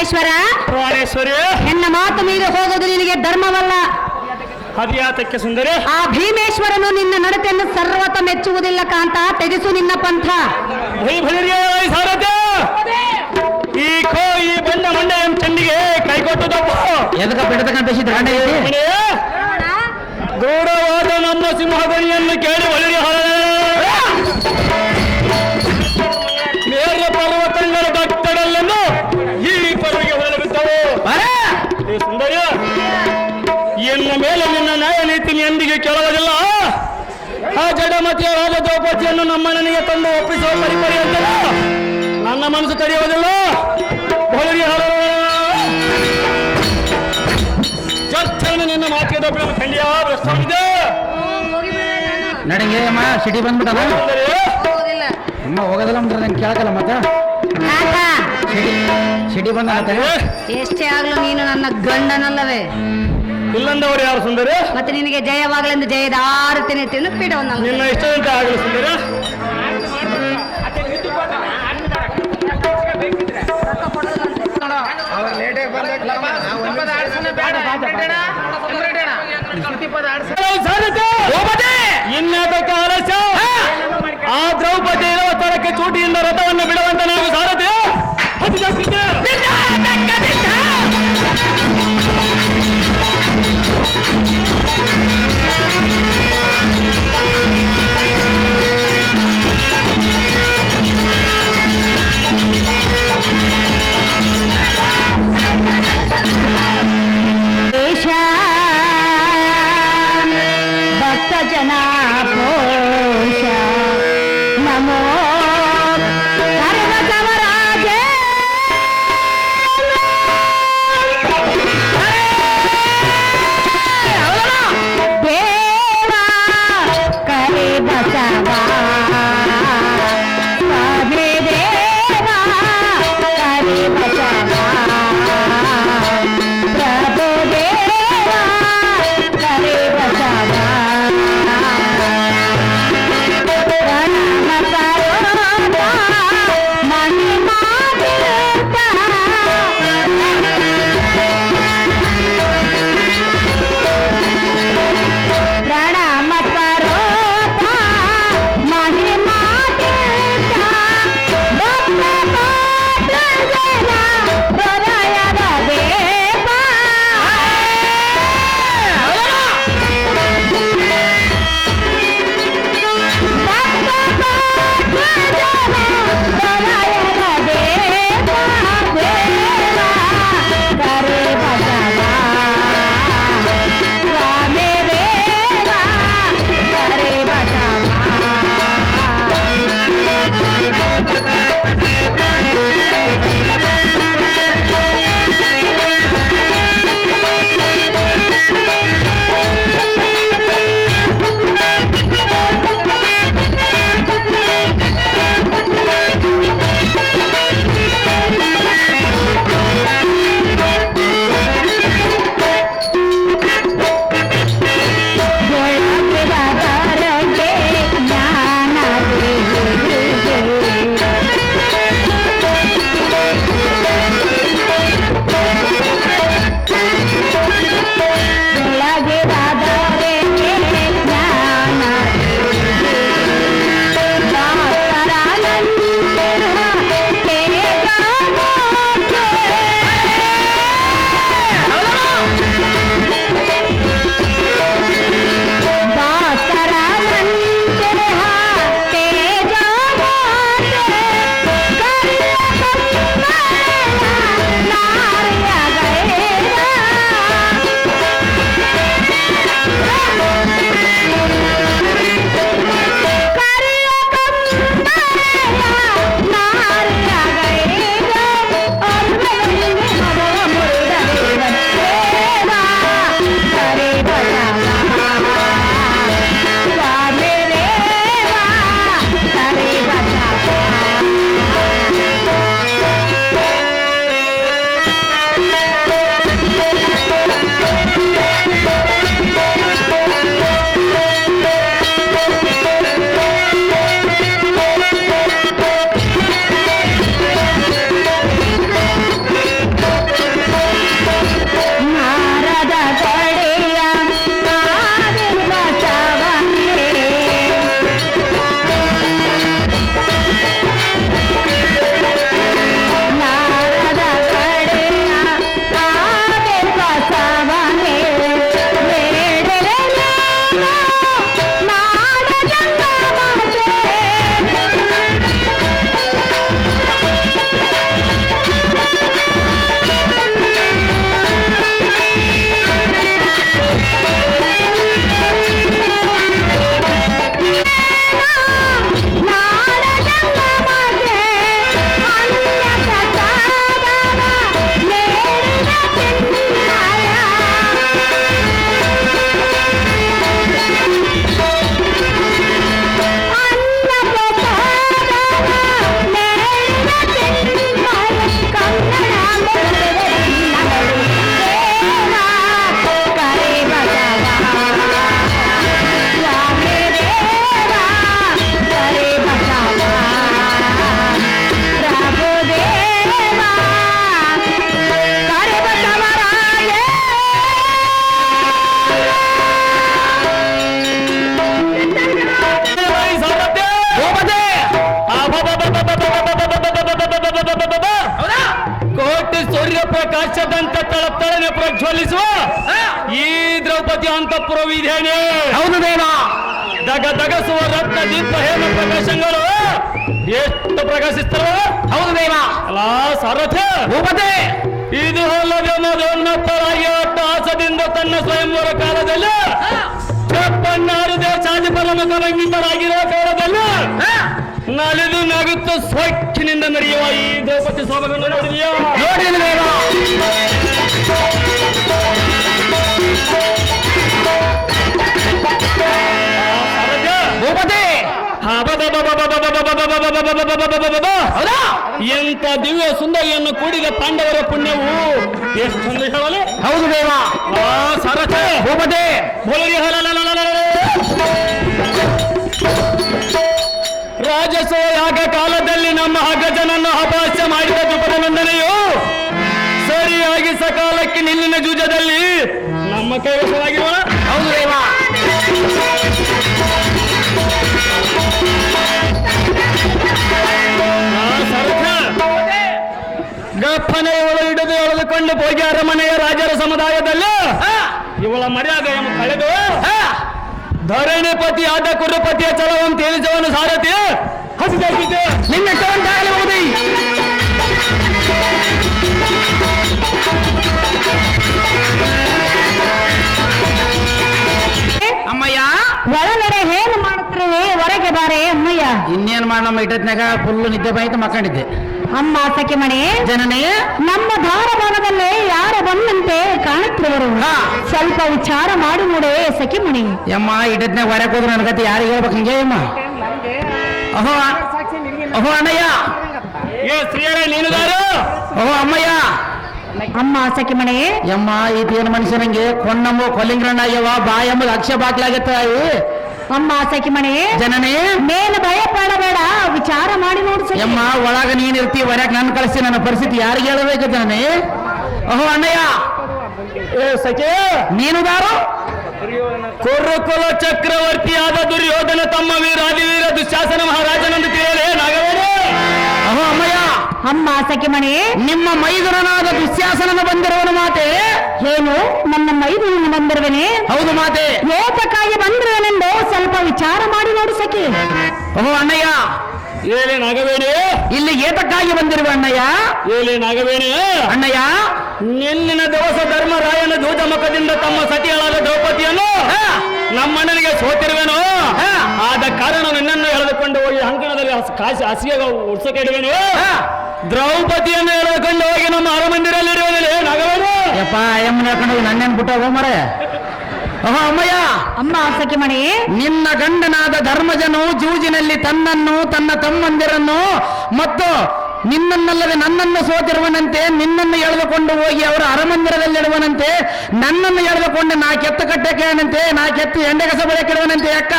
ಪ್ರಾಣೇಶ್ವರ, ಪ್ರಾಣೇಶ್ವರಿ, ನಿನ್ನ ಮಾತು ಮೀರಿ ಹೋಗೋದು ನಿನಗೆ ಧರ್ಮವಲ್ಲ. ಅದ್ಯಾತಕ್ಕೆ ಸುಂದರಿ? ಆ ಭೀಮೇಶ್ವರನು ನಿನ್ನ ನಡತೆಯನ್ನು ಸರ್ವತ ಮೆಚ್ಚುವುದಿಲ್ಲ ಕಾಂತ. ತೆಗೆಸು ನಿನ್ನ ಪಂಥ. ಸಾರಥ್ಯ, ಈ ಬಂದ ಮಂಡೆ ಎಂ ಚಂಡಿಗೆ ಕೈಕೊಟ್ಟು ತಪ್ಪು ಎದಕ ಬಿಡತಕ್ಕಂತ ಗೌರವಾದ ನಮ್ಮ ಸಿಂಹಗಣಿಯನ್ನು ಕೇಳಿ ಒಳ್ಳೆಯ ನೇರ ಪರ್ವತಗಳ ಡಕ್ಕಡಲ್ಲನ್ನು ಈ ಪರ್ವಿಗೆ ಹೊರಬಿದ್ದವು. ಸುಂದರಿಯ, ಎನ್ನ ಮೇಲೆ ನಿನ್ನ ನ್ಯಾಯ ನೀತಿ ಎಂದಿಗೆ ಕೇಳುವುದಿಲ್ಲ. ಆ ಜಡಮತಿಯ ರಾಜ ದ್ರೌಪದಿಯನ್ನು ನಮ್ಮ ಮನೆಗೆ ತಂದು ಒಪ್ಪಿಸುವ ಪರಿಪರಿ ಅಂತ ನನ್ನ ಮನಸ್ಸು ತಡೆಯುವುದಿಲ್ಲ. ಚರ್ಚೆಯನ್ನು ನಿನ್ನ ಮಾತಿಗೆ ತಪ್ಪಿದ ಖಂಡಿಯ ಪ್ರಶ್ನೆ ನಡಿಗೆ ಅಮ್ಮ ಸಿಟಿ ಬಂದ್ಬಿಟ್ಟದ ಅಮ್ಮ ಹೋಗೋದಿಲ್ಲ ನಂಗೆ ಕೇಳಕಲ್ಲ ಮತ್ತೆ ಸಿಟಿ ಬಂದ ಎಷ್ಟೇ ಆಗ್ಲೂ ನೀನು ನನ್ನ ಗಂಡನಲ್ಲವೇ? ಇಲ್ಲಂದವರು ಯಾರು ಸುಂದರಿ? ಮತ್ತೆ ನಿನಗೆ ಜಯವಾಗಲೆಂದು ಜಯದ ಆರತಿನ ತಿನ್ನು ಪೀಠವನ್ನು ನಿನ್ನ ಇಷ್ಟದಂತೆ ಆಗಲು ಸುಂದರಿ. ಇನ್ನದಕ್ಕೆ ಆಲಸ್ಯ. ಆ ದ್ರೌಪದಿ ಇರುವ ತರಕ್ಕೆ ಚೂಟಿಯಿಂದ ರಥವನ್ನು ಬಿಡುವಂತ ನಾವು ಸಾರಥಿ. ಭಕ್ತ ಜನ ಪೋಷ ನಮೋ ಸರ್ವ ಸಮರಾಜೇ ಸೂರ್ಯ ಪ್ರಕಾಶದಂತೆ ತಳತಳನೆ ಪ್ರಜ್ವಲಿಸುವ ಈ ದ್ರೌಪದಿ ಅಂತಃಪುರವಿದೇನೆ. ಹೌದು ದೇವ. ದಗ ದಗಸುವ ರತ್ನ ದೀಪ ಹೇಮ ಪ್ರಕಾಶಗಳು ಎಷ್ಟು ಪ್ರಕಾಶಿಸ್ತವ. ಹೌದು ದೇವ. ಅಲ್ಲ ಸಾರಥಿ ಭೂಪತಿ, ಇದು ಅಲ್ಲದೆ ಮದೋನ್ನತರಾಗಿ ಅಟ್ಟಹಾಸದಿಂದ ತನ್ನ ಸ್ವಯಂವರ ಕಾಲದಲ್ಲಿ ಚಪ್ಪನ್ನಾರು ದೇಶಾದಿ ಪರಮಕರಂಗಿತರಾಗಿರುವ ಕಾಲದಲ್ಲಿ ನಲಿದು ನಗುತ್ತ ಸೊಕ್ಕಿನಿಂದ ನಡೆಯುವ ಈ ದ್ರೌಪದಿ ಸೋಮಗಳನ್ನು ನೋಡಿದೆಯಾ? ನೋಡಿದ ದೇವ. ಭೂಪತಿ, ಎಂತ ದಿವ್ಯ ಸುಂದರಿಯನ್ನು ಕೂಡಿದ ಪಾಂಡವರ ಪುಣ್ಯವು ಎಷ್ಟೊಂದು ಹೇಳಲು. ಹೌದು ದೇವ. ಸಾರಥಿ ಭೂಪತಿ, ರಾಜಸೋಯಾಗ ಕಾಲದಲ್ಲಿ ನಮ್ಮ ಅಗ್ಗಜನನ್ನು ಅಪಹಾಸ್ಯ ಮಾಡಿದ ದ್ರುಪದನಂದನೆಯು ಸರಿಯಾಗಿ ಸಕಾಲಕ್ಕೆ ನಿಲ್ಲಿನ ಜೂಜದಲ್ಲಿ ನಮ್ಮ ಕೈವಶವಾಗಿರೋಣ. ಹೌದು ದೇವ. ಗಪ್ಪನೆ ಇವಳು ಹಿಡಿದು ಎಳೆದುಕೊಂಡು ಹೋಗಿ ಅರಮನೆಯ ರಾಜರ ಸಮುದಾಯದಲ್ಲಿ ಇವಳ ಮರ್ಯಾದೆಯನ್ನು ಕಳೆದು ಧರಣಿಪತಿ ಆದ ಕುರುಪತಿಯ ಛಲವನ್ನು ತೇಲಿಸವನು ಸಾರಥಿ ಹಸಿದಾಗಿದೆ. ನಿನ್ನ ಶ್ರವಂತಾಗಲಿ ಭೂಪತಿ. ಅಮ್ಮಯ್ಯ, ಒಳಗಡೆ ಏನು ಮಾಡುತ್ತಿರುವೆ? ಹೊರಗೆ ಬಾರೆ ಅಮ್ಮಯ್ಯ. ಇನ್ನೇನ್ ಮಾಡ, ನಮ್ಮ ಇಟ್ಟತ್ನಾಗ ಫುಲ್ ನಿದ್ದೆ ಬಾಯ್ತು ಮಕ್ಕಂಡಿದ್ದೆ. ಅಮ್ಮ ಸಖಿಮಣಿ, ಜನನೇ ನಮ್ಮ ಧಾರವಾಡದಲ್ಲೇ ಯಾರ ಬಂದಂತೆ ಕಾಣುತ್ತಿರುವರು? ಸ್ವಲ್ಪ ವಿಚಾರ ಮಾಡಿ ನೋಡೆ ಸಖಿಮಣಿ. ಯಮ್ಮ ಇಟ್ಟತ್ನಾಗ ಹೊರಕ್ ಹೋದ್ರು ನನ್ನ ಗತಿ ಯಾರಿಗೆ ಹೇಳ್ಬೇಕು ಹಿಂಗೆ ಅಮ್ಮ? ಅಹೋ ಅಹೋ ಅಣ್ಣಯ್ಯ, ಏ ಸ್ತ್ರೀಯರೇ ನೀನುದಾರು? ಅಹೋ ಅಮ್ಮಯ್ಯ. ಅಮ್ಮ ಸಖಿಮಣಿ, ಯಮ್ಮ ಇದೇನು ಮನುಷ್ಯನಂಗೆ ಕೊಂಡಂಬ ಕೊಲ್ಲಿಂಗ್ರಣ್ಣಯ್ಯವ ಬಾ ಎಂಬುದು ಅಕ್ಷ ಬಾಕ್ಲಾಗತ್ತಾಯಿ. ಅಮ್ಮ ಸಖಿಮಣಿ, ಜನನೇ ಮೇಲೆ ಭಯ ಪಡಬೇಡ, ವಿಚಾರ ಮಾಡಿ ನೋಡು ಸಖಿ. ಯಮ್ಮ ಒಳಗ ನೀನ್ ಇರ್ತಿ, ಹೊರಕ್ ನನ್ ಕಳಿಸಿ, ನನ್ನ ಪರಿಸ್ಥಿತಿ ಯಾರಿಗೆ ಹೇಳಬೇಕು ಜನನೇ? ಅಹೋ ಅಣ್ಣಯ್ಯ, ಏ ಸಖಿ ನೀನುದಾರು? ಕುರುಕುಲ ಚಕ್ರವರ್ತಿಯಾದ ದುರ್ಯೋಧನ ತಮ್ಮ ವೀರಾದಿವೀರ ದುಶ್ಯಾಸನ ಮಹಾರಾಜನಂದು ತಿಳಿಯಲೇ ನಾಗವೇಣ? ಅಹೋ ಅಮ್ಮಯ್ಯ. ಅಮ್ಮ ಸಖಿಮಣಿ, ನಿಮ್ಮ ಮೈದುರನಾದ ದುಶ್ಯಾಸನನ ಬಂದಿರುವನು ಮಾತೆ. ಏನು ನನ್ನ ಮೈದೂರಿನ ಬಂದಿರುವೆನೆ? ಹೌದು ಮಾತೆ. ಏತಕ್ಕಾಗಿ ಬಂದಿರುವೆನೆಂದು ಸ್ವಲ್ಪ ವಿಚಾರ ಮಾಡಿ ನೋಡು ಸಖಿ. ಅಹೋ ಅಣ್ಣಯ್ಯ, ಏಲೇ ನಾಗವೇಣಿ? ಇಲ್ಲಿ ಏತಕ್ಕಾಗಿ ಬಂದಿರುವ ಅಣ್ಣಯ್ಯ? ಏಲೇ ನಾಗವೇಣಿ? ಅಣ್ಣಯ್ಯ, ನಿನ್ನಿನ ದಿವಸ ಧರ್ಮರಾಯನ ದೂತ ಮುಖದಿಂದ ತಮ್ಮ ಸತಿಯಳಾದ ದ್ರೌಪದಿಯನ್ನು ನಮ್ಮಣ್ಣನಿಗೆ ಸೋತಿರುವೆನು. ಆದ ಕಾರಣ ನಿನ್ನನ್ನು ಎಳೆದುಕೊಂಡು ಹೋಗಿ ಅಂಕಣದಲ್ಲಿ ಹಸಿಗೆ ಉತ್ಸಕ್ಕೆ ಇಡುವೆನು. ದ್ರೌಪದಿಯನ್ನು ಎಳೆದುಕೊಂಡು ಹೋಗಿ ನಮ್ಮ ಅರಮಂದಿರಲ್ಲಿರುವನೇ ನಾಗವೇಣಿ? ಯಪ್ಪ ಎಮ್ಮನ ಹೇಳ್ಕೊಂಡು ನನ್ನೇನ್ ಬಿಟ್ಟ ಹೋಮರೆ. ಅಹೋ ಅಮ್ಮಯ್ಯ, ಅಮ್ಮ ಸಖಿಮಣಿ, ನಿನ್ನ ಗಂಡನಾದ ಧರ್ಮಜನು ಜೂಜಿನಲ್ಲಿ ತನ್ನನ್ನು ತನ್ನ ತಮ್ಮಂದಿರನ್ನು ಮತ್ತು ನಿನ್ನನ್ನಲ್ಲದೆ ನನ್ನನ್ನು ಸೋತಿರುವನಂತೆ, ನಿನ್ನನ್ನು ಎಳೆದುಕೊಂಡು ಹೋಗಿ ಅವರ ಅರಮಂದಿರದಲ್ಲಿಡುವನಂತೆ, ನನ್ನನ್ನು ಎಳೆದುಕೊಂಡು ನಾ ಕೆತ್ತ ಕಟ್ಟೆನಂತೆ, ನಾ ಕೆತ್ತು ಎಂಡೆ ಕಸ ಬಳೆಕಿಡುವನಂತೆ. ಅಕ್ಕ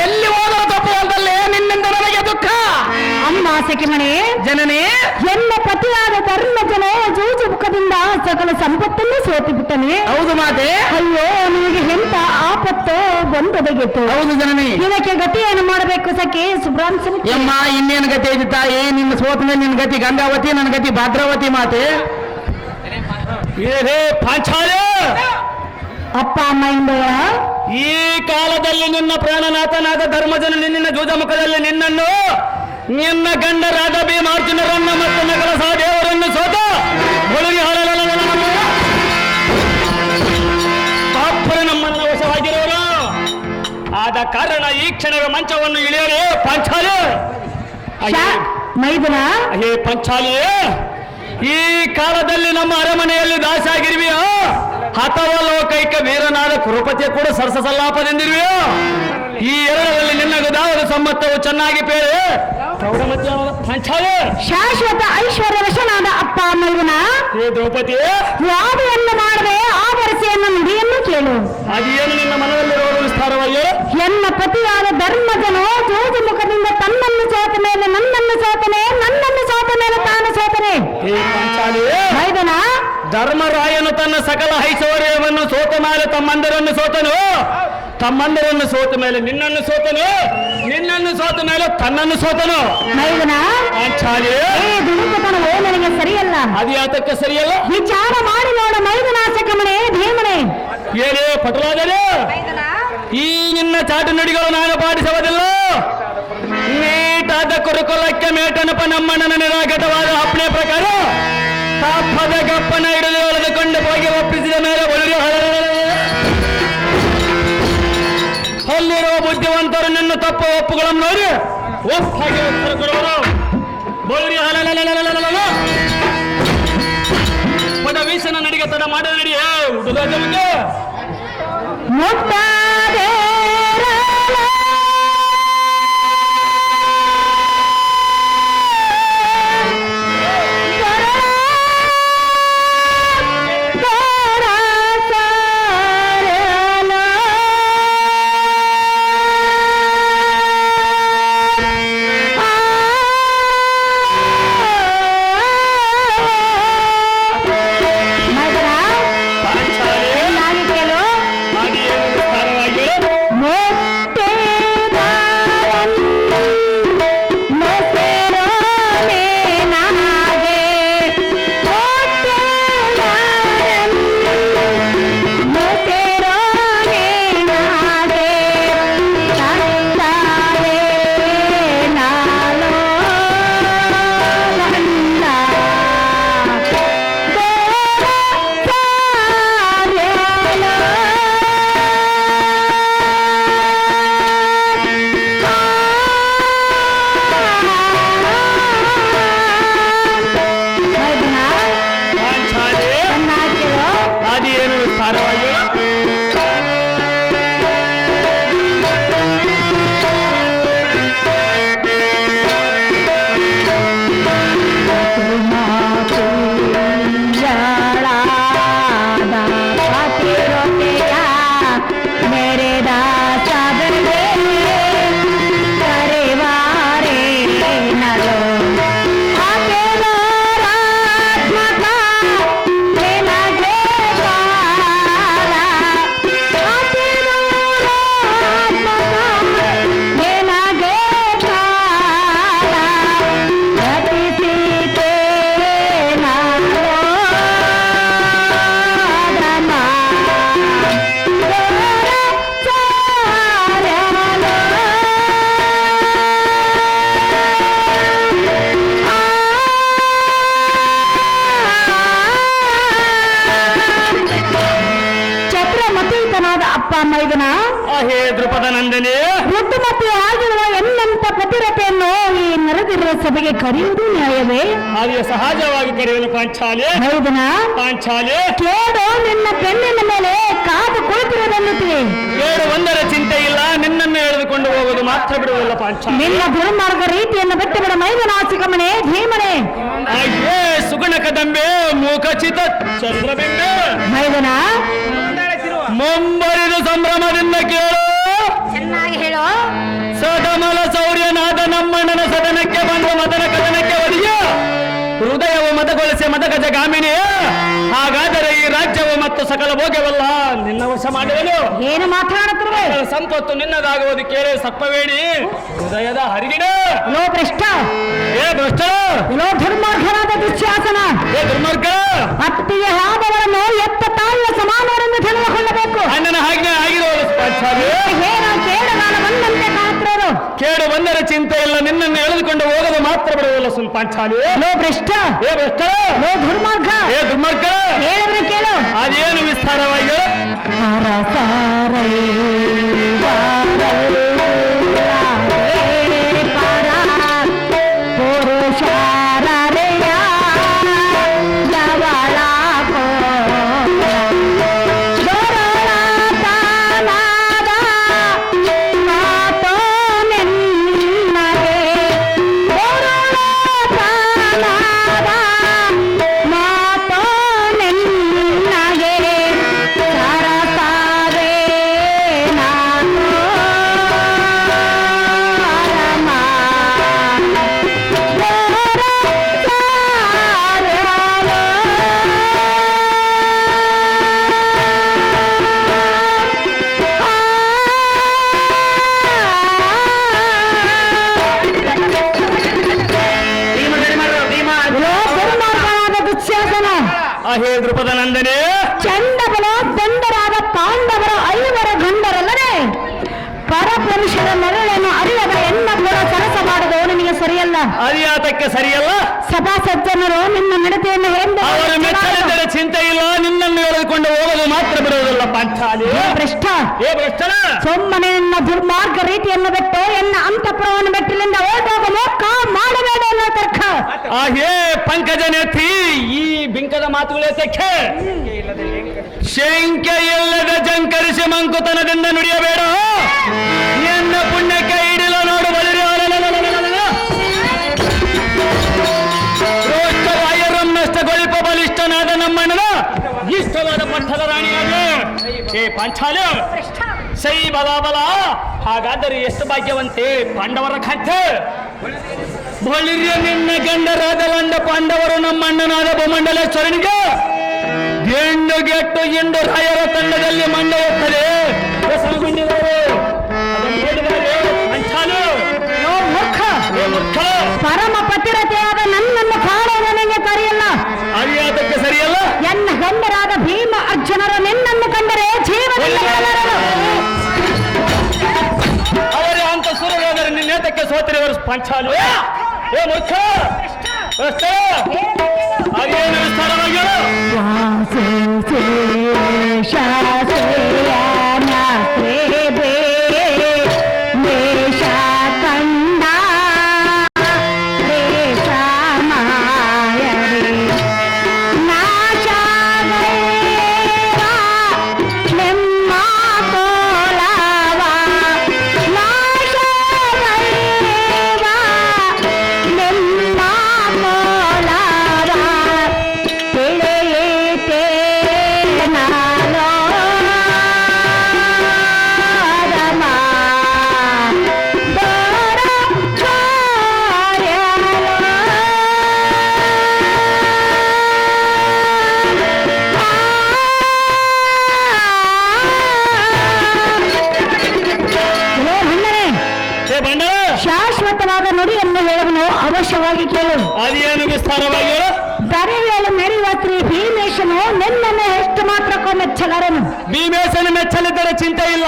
ಎಲ್ಲಿ ಹೋದರೂ ತಪ್ಪು ಹೋದಲ್ಲೇ ನಿನ್ನಿಂದ ನನಗೆ ದುಃಖ. ಅಮ್ಮ ಸಖಿಮಣಿ, ಜನನೇ ಎನ್ನ ಪತಿಯಾದ ಧರ್ಮಜನ ಜೂಜು ಮುಖದಿಂದ ಸಕಲ ಸಂಪತ್ತನ್ನು ಸೋತಿ ಬಿಟ್ಟನೆ. ಹೌದು ಮಾತೆ. ಅಯ್ಯೋ, ನಿನಗೆ ಎಂತ ಆಪತ್ತು ಬಂದೊದಗಿತ್ತು. ಹೌದು ಜನನಿ. ಇದಕ್ಕೆ ಗತಿಯನ್ನು ಮಾಡಬೇಕು ಸಖಿ ಸುಬ್ರಾಂಶ. ಯಮ್ಮ ಇನ್ನೇನು ಗತಿ ಇದೆ ತಾಯಿ? ನಿನ್ನ ಸೋತ ಮೇಲೆ ನಿನ್ನ ಗತಿ ಗಂಗಾವತಿ, ನನ್ನ ಗತಿ ಭದ್ರಾವತಿ ಮಾತೆ. ಏ ಪಾಂಚಾಲಿ, ಅಪ್ಪ ಅಮ್ಮ ಇಂದೆಯ ಈ ಕಾಲದಲ್ಲಿ ನಿನ್ನ ಪ್ರಾಣನಾಥನಾದ ಧರ್ಮಜನ ನಿನ್ನ ಜೂಜಮುಖದಲ್ಲಿ ನಿನ್ನನ್ನು ನಿನ್ನ ಗಂಡರಾದ ಭೀಮಾರ್ಜುನರನ್ನು ಮತ್ತು ನಗರ ಸಹದೇವರನ್ನು ಸೋತ ಮುಳುಗಿ ಪಾಪರು ನಮ್ಮನ್ನ ವಶವಾಗಿರುವರು. ಆದ ಕಾರಣ ಈ ಕ್ಷಣವೇ ಮಂಚವನ್ನು ಇಳಿಯಲೇ ಪಾಂಚಾಲಿ. ಮೈದುನ ಹೇ ಪಂಚಾಲಿ, ಈ ಕಾಲದಲ್ಲಿ ನಮ್ಮ ಅರಮನೆಯಲ್ಲಿ ದಾಸಾಗಿರುವೆಯೋ ಅಥವಾ ಲೋಕೈಕ ವೀರನಾದ ಕುರುಪತಿಯ ಕೂಡ ಸರಸ ಸಲ್ಲಾಪದಿಂದಿರುವೆಯೋ? ಈ ಎರಡರಲ್ಲಿ ನಿನ್ನ ಗುದಾವದ ಸಮ್ಮತವು ಚೆನ್ನಾಗಿ ಪೇಳೆ ಪಂಚಾಲಿ. ಶಾಶ್ವತ ಐಶ್ವರ್ಯ ವಶನಾದ ಅಪ್ಪ ಮೈದುನ, ಹೇ ದ್ರೌಪದಿ, ವಾದವನ್ನು ಮಾಡದೆ ಆವರಿಸೆಯನ್ನು ನುಡಿಯನ್ನು ಕೇಳು. ಅದೇನು ನಿನ್ನ ಮನದಲ್ಲಿರುವ ವಿಸ್ತಾರವಾಗಿ? ಎನ್ನ ಪತಿಯಾದ ಧರ್ಮಜನು ಜೂಜು ಮುಖದಿಂದ ತನ್ನನ್ನು ಸೋತ ಮೇಲೆ ನನ್ನನ್ನು ಸೋತನೆ, ನನ್ನನ್ನು ಸೋತ ಮೇಲೆ ತಾನು ಸೋತನೆ. ಹೇ ಪಂಚಾಲಿ, ಮೈದನ ಧರ್ಮರಾಯನು ತನ್ನ ಸಕಲ ಐಶ್ವರ್ಯವನ್ನು ಸೋತ ಮೇಲೆ ತಮ್ಮಂದಿರನ್ನು ಸೋತನು. ತಮ್ಮಂದರನ್ನು ಸೋತ ಮೇಲೆ ನಿನ್ನನ್ನು ಸೋತನು, ನಿನ್ನನ್ನು ಸೋತ ಮೇಲೆ ತನ್ನನ್ನು ಸೋತನು. ಮೈದನ ಪಾಂಚಾಲಿ ದುಡುಕತನವೋ ನನಗೆ ಸರಿಯಲ್ಲ. ಅದು ಯಾತಕ್ಕೆ ಸರಿಯಲ್ಲ? ವಿಚಾರ ಮಾಡಿ ನೋಡ ಮೈದನಾಶಕಮಣೆ ಭೀಮನೆ. ಏನೇ ಪಟುವಾದರೆ ಈ ನಿನ್ನ ಚಾಟು ನುಡಿಗಳು ನಾನು ಪಾಲಿಸುವುದಿಲ್ಲ. ನೀಟಾದ ಕುರುಕುಲಕ್ಕೆ ಮೇಟನಪ ನಮ್ಮಣ್ಣನ ನಿರಾಗತವಾದ ಅಪ್ಪಣೆ ಪ್ರಕಾರ ತಪ್ಪದ ಗಪ್ಪನ ಹಿಡಿದು ಎಳೆದುಕೊಂಡು ಹೋಗಿ ಒಪ್ಪಿಸಿದ ಮೇಲೆ ಅಲ್ಲಿರುವ ಬುದ್ಧಿವಂತರು ನಿನ್ನ ತಪ್ಪು ಒಪ್ಪುಗಳನ್ನು ನೋಡಿ ಒಪ್ಪಾಗಿ ಉತ್ತರ ಕೊಡುವರು. ಪದ ವೀಸನ ನಡಿಗೆ ತಡ ಮಾಡಿದ ನಡಿ ಹುಡುಗ ಮುಟ್ಟಾದೆ ಮೈದನ. ಹೇ ದ್ರುಪದ ನಂದಿನಿ, ಋತುಮತಿ ಆಗಿರುವ ಎನ್ನಂತ ಪ್ರತಿರತೆಯನ್ನು ಈ ನೆರೆದಿರುವ ಸಭೆಗೆ ಕರೆಯುವುದು ನ್ಯಾಯವೇ? ಹಾಗೆ ಸಹಜವಾಗಿ ಕರೆಯುವನು ಪಾಂಚಾಲಿ. ಮೈದನ ಪಾಂಚಾಲಿ, ಕೇಳು ನಿನ್ನ ಬೆನ್ನಿನ ಮೇಲೆ ಕಾದು ಕುಳಿತಿರುವುದನ್ನುತ್ತೀವಿ. ಕೇಳು ಒಂದರ ಚಿಂತೆ ಇಲ್ಲ, ನಿನ್ನನ್ನು ಎಳೆದುಕೊಂಡು ಹೋಗುವುದು ಮಾತ್ರ ಬಿಡುವುದಿಲ್ಲ ಪಾಂಚಾಲಿ. ನಿನ್ನ ದುರ್ಮಾರ್ಗ ರೀತಿಯನ್ನು ಬಿಟ್ಟು ಬಿಡ ಮೈದನಾಚಿಕಮನೆ ಭೀಮನೆ. ಹಾಗೆ ಸುಗುಣ ಕದಂಬೆ ಮೂಕಚಿತ ಚಂದ್ರಬಿಂಬೆ ಮೈದನ ಮುಂಬರಿದು ಸಂಭ್ರಮದಿಂದ ಕೇಳು, ಚೆನ್ನಾಗಿ ಹೇಳು. ಸದಮಲ ಸೌರ್ಯನಾದ ನಮ್ಮಣ್ಣನ ಸದನಕ್ಕೆ ಬಂದು ಮದನ ಕದನಕ್ಕೆ ಒದಗಿಯ ಹೃದಯವು ಮತಗೊಳಿಸಿ ಮತಗಜ ಗಾಮಿನಿ. ಹಾಗಾದರೆ ಈ ರಾಜ್ಯವು ಮತ್ತು ಸಕಲ ಭೋಗ್ಯವಲ್ಲ ನಿನ್ನ ವಶ ಮಾಡುವನು. ಏನು ಮಾತನಾಡುತ್ತಿರುವೆ? ಸಂಪತ್ತು ನಿನ್ನದಾಗುವುದು ಕೇಳಿ ಸಪ್ಪವೇಡಿ ಹೃದಯದ ಹರಿಗಿಡ. ಲೋ ಭ್ರಷ್ಟ, ಏ ಭ್ರಷ್ಟ, ಲೋ ದುರ್ಮಾರ್ಗನಾದ ದುಶ್ಯಾಸನ, ಏ ದುರ್ಮಾರ್ಗ, ಅತ್ತಿಗೆ ಆದವರನ್ನು ಎತ್ತ ತಾಯಿಯ ಸಮಾನವರೆಂದು ತಿಳಿದುಕೊಳ್ಳಬೇಕು. ಅಣ್ಣನ ಹಾಗೆ ಆಗಿರುವುದು ಏನು ಕೇಡಗಾಲ ಬಂದಂತೆ ಕಾಣುತ್ತಿರೋರು. ಕೇಡು ಬಂದರ ಚಿಂತೆ ಇಲ್ಲ, ನಿನ್ನನ್ನು ಎಳೆದುಕೊಂಡು ಹೋಗಲು ಮಾತ್ರ ಬಿಡುವುದಿಲ್ಲ ಸುಲ್ಪಾಂಚಾಲಿ. ಲೋ ಭ್ರಷ್ಟ, ಏ ಭ್ರಷ್ಟ, ಲೋ ದುರ್ಮಾರ್ಗ, ಏ ದುರ್ಮಾರ್ಗ, ಹೇಳಿದ್ರೆ ಕೇಳು. ಅದೇನು ವಿಸ್ತಾರವಾಗಿ ಹೇ ದೃಪದ ನಂದನೆ, ಚಂಡಬಲ ದಂಡರಾದ ಪಾಂಡವರ 5 ಗಂಡರಲ್ಲದೆ ಪರಪುರುಷರ ನೆರಳನ್ನು ಅರಿಯದ ಎನ್ನ ಕೂಡ ಸರಸ ಮಾಡುವುದು ನಿನಗೆ ಸರಿಯಲ್ಲ. ಅರಿಯಾತಕ್ಕೆ ಸರಿಯಲ್ಲ. ಸಭಾ ಸಜ್ಜನರು ನಿನ್ನ ನಡತೆಯನ್ನು ಅವರು ಮೆಚ್ಚಲಿದ್ದರೆ ಚಿಂತೆ ಇಲ್ಲ, ನಿನ್ನನ್ನು ಎಳೆದುಕೊಂಡು ಹೋಗಲು ಮಾತ್ರ ಬಿಡುವುದಿಲ್ಲ. ಪಾಂಚಾಲಿ ಭ್ರಷ್ಟ ಸುಮ್ಮನೆ ನಿನ್ನ ದುರ್ಮಾರ್ಗ ರೀತಿಯನ್ನು ಬಿಟ್ಟು ಎನ್ನ ಅಂತಃಪುರವನ್ನು ಬೆಟ್ಟಿಲಿಂದ ಓದೋಗ ಮೋಕ ಮಾಡಬೇಡ ಅನ್ನೋ ತರ್ಕ. ಹೇ ಪಂಕಜ ನೇತ್ರಿ, ಈ ಬಿಂಕದ ಮಾತುಗಳೇ ತೆಕ್ಕೆ. ಶಂಕೆ ಇಲ್ಲದ ಜಂಕರಿಸಿ ಮಂಕುತನದಿಂದ ನುಡಿಯಬೇಡ. ಎನ್ನ ಪುಣ್ಯಕ್ಕೆ ಇಡಿಲ ನೋಡು ಬಲಿರಿ. ರೋಷ್ಟವಾಯರಂ ನಷ್ಟಗೊಳಿಪ ಬಲಿಷ್ಠನಾದ ನಮ್ಮಣ್ಣನ ಇಷ್ಟವಾದ ಪಟ್ಟದ ರಾಣಿಯಾಗಿ ಹೇ ಪಾಂಚಾಲಿ ಸೈ ಬಲ ಬಲ. ಹಾಗಾದರೆ ಎಷ್ಟು ಭಾಗ್ಯವಂತೆ ಪಾಂಡವರ ಖಾತೆ. ಬಳಿರಿಯ ನಿನ್ನ ಗಂಡರಾದ ಲಂಡ ಪಾಂಡವರು ನಮ್ಮಣ್ಣನಾದ ಭೂಮಂಡಲೇಶ್ವರನಿಗೆ ಗೆಂಡು ಗೆಟ್ಟು ಎಂಡು ರಾಯರ ತಂಡದಲ್ಲಿ ಮಂಡ ಹೋಗ್ತದೆ. ಪರಮ ಪತಿರತೆಯಾದ ನನ್ನನ್ನು ಕಾಣೋದು ನನಗೆ ಸರಿಯಲ್ಲ. ಅರಿಯಾದಕ್ಕೆ ಸರಿಯಲ್ಲ. ಎನ್ನ ಗಂಡರಾದ ಭೀಮ ಅರ್ಜುನರು ನಿನ್ನನ್ನು ಕಂಡರೆ ಜೀವನದಲ್ಲಿ ಅವರೇ ಅಂತ ಸುರರಾದರೆ ನಿನ್ನೇತಕ್ಕೆ ಸೋತಿರುವರು ಪಾಂಚಾಲು. ಏ ಮೂರ್ಖ, ಹಾಗೇನು ವಿಸ್ತಾರವಾಗಿ ಶಾಶ್ವತವಾದ ನುಡಿಯನ್ನು ಹೇಳುವನು ಅವಶ್ಯವಾಗಿ ಕೇಳು. ಅದೇನು ವಿಸ್ತಾರವಾಗಿ ದರೆವೇಳು ಮೆರೆಯುವ ಭೀಮೇಶನು ನಿನ್ನನ್ನು ಎಷ್ಟು ಮಾತ್ರಕ್ಕೂ ಮೆಚ್ಚಲಾರನು. ಭೀಮೇಶನ ಮೆಚ್ಚಲಿದ್ದರೆ ಚಿಂತೆ ಇಲ್ಲ,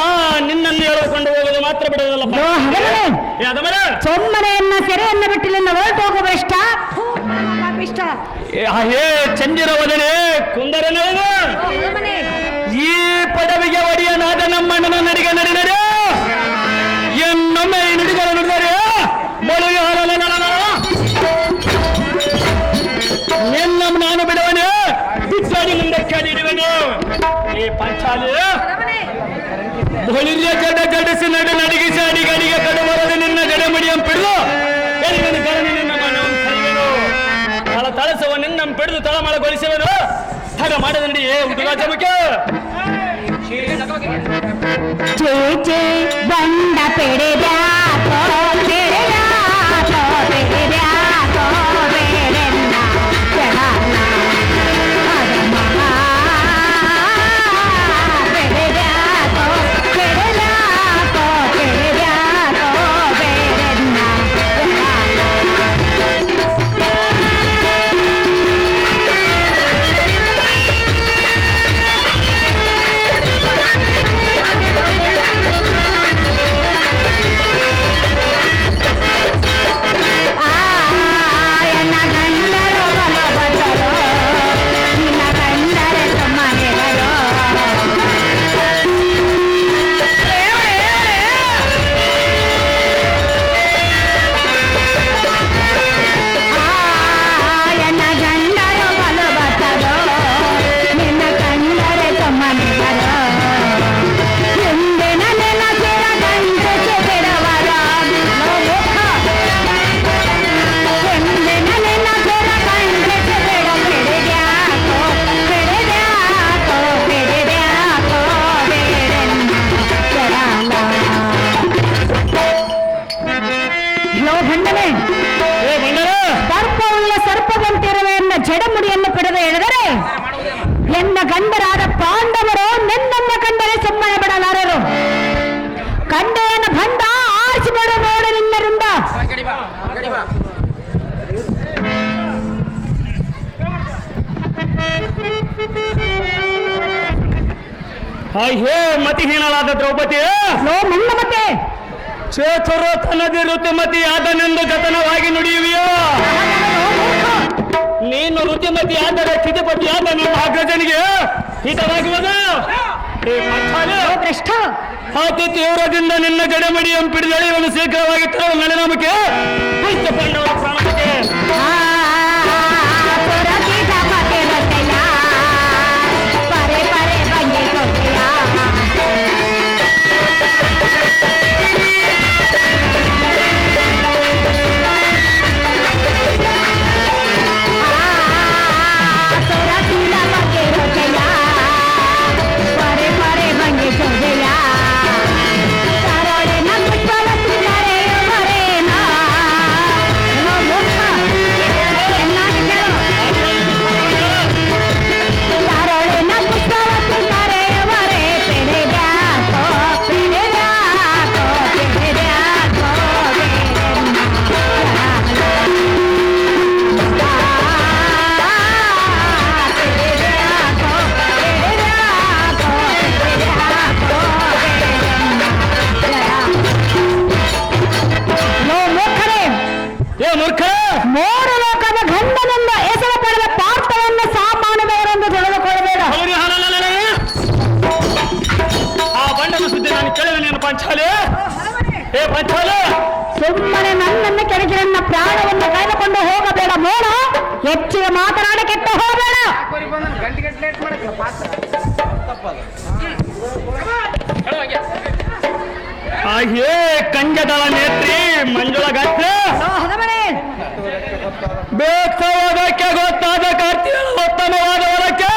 ನಿನ್ನನ್ನು ಎಳೆದುಕೊಂಡು ಹೋಗೋದು ಮಾತ್ರ ಬಿಡುವುದಿಲ್ಲ. ಸೊಮ್ಮನೆಯನ್ನ ಸೆರೆಯನ್ನು ಬಿಟ್ಟಿಲಿಂದ ಹೊರಟು ಹೋಗುವ ಇಷ್ಟ. ಹೇ ಚಂದಿರ ವದನೆ ಕುಂದರ ನಡೆದು ಈ ಪದವಿಗೆ ಒಡೆಯನಾದ ನಮ್ಮಣ್ಣನ ನಡಿಗೆ ನಡಿ ನಡೆ. ಎನ್ನೊಮ್ಮೆ ನುಡಿಗಳ ನುಡಿದರೆ ಮೊಳಗೆ ಎನ್ನ ನಾನು ಬಿಡುವನೆ, ಬಿಚ್ಚಾಡಿ ಮುಂದಕ್ಕೆ ನೀಡುವನು. ಈ ಪಾಂಚಾಲಿ ಬಳಿರಿಯ ಗಡ್ಡ ಗಡ್ಡಿಸಿ ನಡು ನಡಿಗಿಸಿ ಅಡಿಗಡಿಗೆ ಕಡೆ ಬರದೆ ನಿನ್ನ ಗಡೆ ಮಡಿಯಂ ಪಿಡಿದು ನಿನ್ನ ಮನವನ್ನು ಸರಿವೆನು. ತಳ ತಳಸವ ನಿನ್ನ ಪಿಡಿದು ತಳಮಳಗೊಳಿಸುವೆನು. ತಡ ಮಾಡದ ನಡಿ ಹುಡುಗ ಜಮಕ್ಕೆ ಬಂಡ ಪೆಡೆದ ಹೇ ಮತಿಹೀನಳಾದ ದ್ರೌಪದಿ ಲೋ ಮಂದಮತೆ ಚೇತುರ ತನ್ನದಿ ಋತುಮತಿ ಆದನೆಂದು ಜತನವಾಗಿ ನುಡಿಯುವಿಯೋ ನೀನು ಋತುಮತಿ ಆದರೆ ಸ್ಥಿತಿಪತಿ ಆದ ನಮ್ಮ ಅಗ್ರಜನಿಗೆ ಹಿತವಾಗುವುದು ಭ್ರಷ್ಟ ಅತಿ ತೀವ್ರದಿಂದ ನಿನ್ನ ಜಡಮಡಿ ಎಂಪಿಡಿದಳು ಶೀಘ್ರವಾಗಿ ತರಲು ನಳಿನಾಮಕ್ಕೆ ಪಂಚಪಾಂಡವರ ಪ್ರಾಣಕ್ಕೆ ಮೂರು ಲೋಕದ ಗಂಡನಿಂದ ಹೆಸರು ಪಡೆದ ಪಾತ್ರವನ್ನು ಸಾಮಾನ್ಯದವರೆಂದು ತಿಳಿದುಕೊಳ್ಳಬೇಡ. ಆ ಬಣ್ಣದ ಸುದ್ದಿ ನಾನು ಕೇಳಿದ ನೀನು ಪಂಚಾಲೆ ಪಂಚಾಲೆ ಸುಮ್ಮನೆ ನನ್ನನ್ನು ಕೆಳಗೆ ನನ್ನ ಪ್ರಾಣವನ್ನು ಕಳೆದುಕೊಂಡು ಹೋಗಬೇಡ. ಮೋಡ ಹೆಚ್ಚಿಗೆ ಮಾತನಾಡಿ ಕೆಟ್ಟ ಹೋಗಬೇಡ. ಹೇ ಕಂಜದಳ ನೇತ್ರಿ ಮಂಜುಳ ಗಾತ್ರ ಬೇಕವಾದಕ್ಕೆ ಗೊತ್ತಾದ ಕಾರ್ತಿಕ ಉತ್ತಮವಾದ ಹೊರಕ್ಕೆ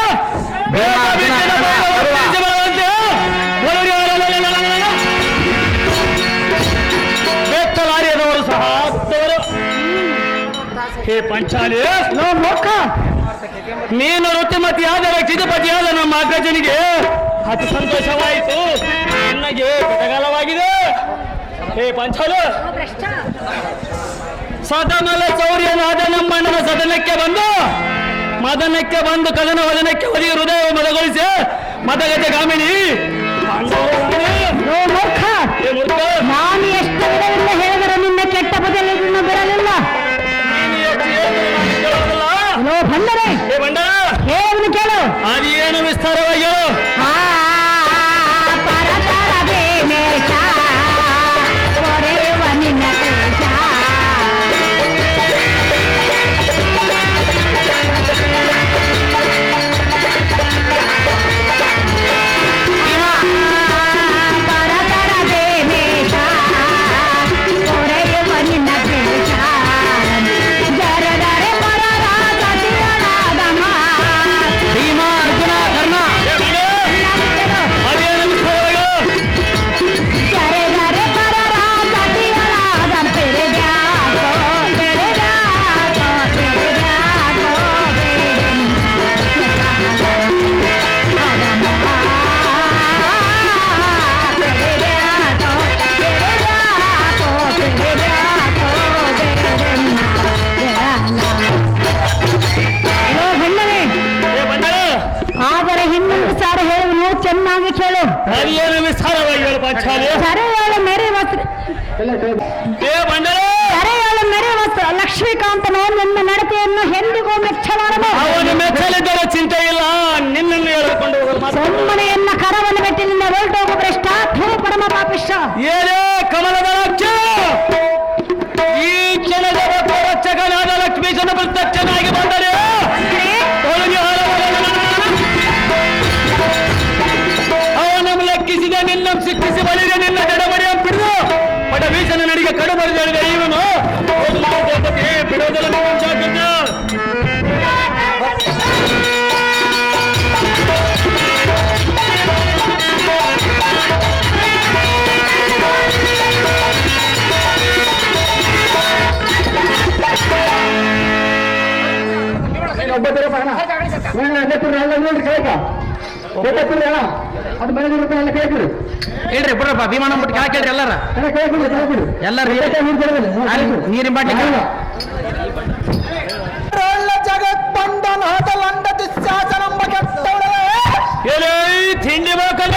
ಬೆತ್ತಲಾರಿಯದವರು ಸಹ ಹೇ ಪಂಚಾಲಿ ಮೂರ್ಖ ನೀನು ಋತುಮತಿಯಾದ ಚಿದಪತಿಯಾದ ನಮ್ಮ ಅಗ್ರಜನಿಗೆ ಅತಿ ಸಂತೋಷವಾಯಿತು. ನನಗೆ ಗತಕಾಲವಾಗಿದೆ. ಹೇ ಪಂಚಾಲು ಸದಮಲ ಚೌರ್ಯನಾದ ನಮ್ಮಣ್ಣನ ಸದನಕ್ಕೆ ಬಂದು ಕದನ ವದನಕ್ಕೆ ಒದಗಿ ಹೃದಯ ಮದಗೊಳಿಸಿ ಮದಗಜ ಗಾಮಿನಿ ನಾನು ಎಷ್ಟು ವಿಧವಿಲ್ಲ ಹೇಳಿದರೆ ನಿನ್ನ ಕೆಟ್ಟ ಬದಲಿನ ಬಿಡಲಿಲ್ಲ. ಬಂದರೆ ಏನು ಕೇಳು ಅದೇನು ವಿಸ್ತಾರವಾಗಿ ಚೆನ್ನಾಗಿ ಕೇಳು. ಅದೇನು ವಿಸ್ತಾರವಾಗಿ ಹೇಳು ಪಂಚಾಲಿ. ಸರೆಯಾಳು ಮೇರೆ ವಸ್ತ್ರ ಸರೆಯಾಳು ಮೇರೆ ವಸ್ತ್ರ ಲಕ್ಷ್ಮೀಕಾಂತನು ನಿನ್ನ ನಡತೆಯನ್ನು ಎಂದಿಗೂ ಮೆಚ್ಚಲಾರನು. ಅವನು ಮೆಚ್ಚಲಿದ್ದರೆ ಚಿಂತೆ ಇಲ್ಲ, ನಿನ್ನನ್ನು ಹೇಳಿಕೊಂಡು ಸುಮ್ಮನೆ ಎನ್ನ ಕರವನ್ನು ಬೆಟ್ಟಿ ನಿನ್ನ ಹೊರಟೋಗು ಭ್ರಷ್ಟ ಪರಮ ಪಾಪಿಷ್ಟ. ಏನೇ ಕಮಲದ ರಕ್ಷ ಈ ಕ್ಷಣದ ರಕ್ಷಕನಾದ ಲಕ್ಷ್ಮೀಶನ ಪ್ರತ್ಯಕ್ಷನಾಗಿ ಬಂದರೆ ಅವನನ್ನು ಲೆಕ್ಕಿಸಿದ ನಿನ್ನ ಶಿಕ್ಷಿಸಿ ಬಳಿಗೆ ನಿನ್ನ ಜಡಬಡಿಯ ಬಿಡುದು ಪಟವೀಶನ ನಡಿಗೆ ಕಡು ಬರೆದ ಇವನು ಬಿಡುವುದಲ್ಲ ಹೇಳ್ರಿ ಬಿಡ್ರಪ್ಪ ಭೀಮಣ್ಣ ಬಿಟ್ಟು ಕೆಳಗೆ ಕೇಳ್ರಿ ಎಲ್ಲಾರ ನೀರಿನ ಬಾಟ್ಲಿ ಜಗತ್ ಬಂಧನ ಹತಲಂಡ ದುಶ್ಯಾಸನಂಬ ಕೆಟ್ಟವಳೆ ತಿಂಡಿ ಬೇಕಲ್ಲ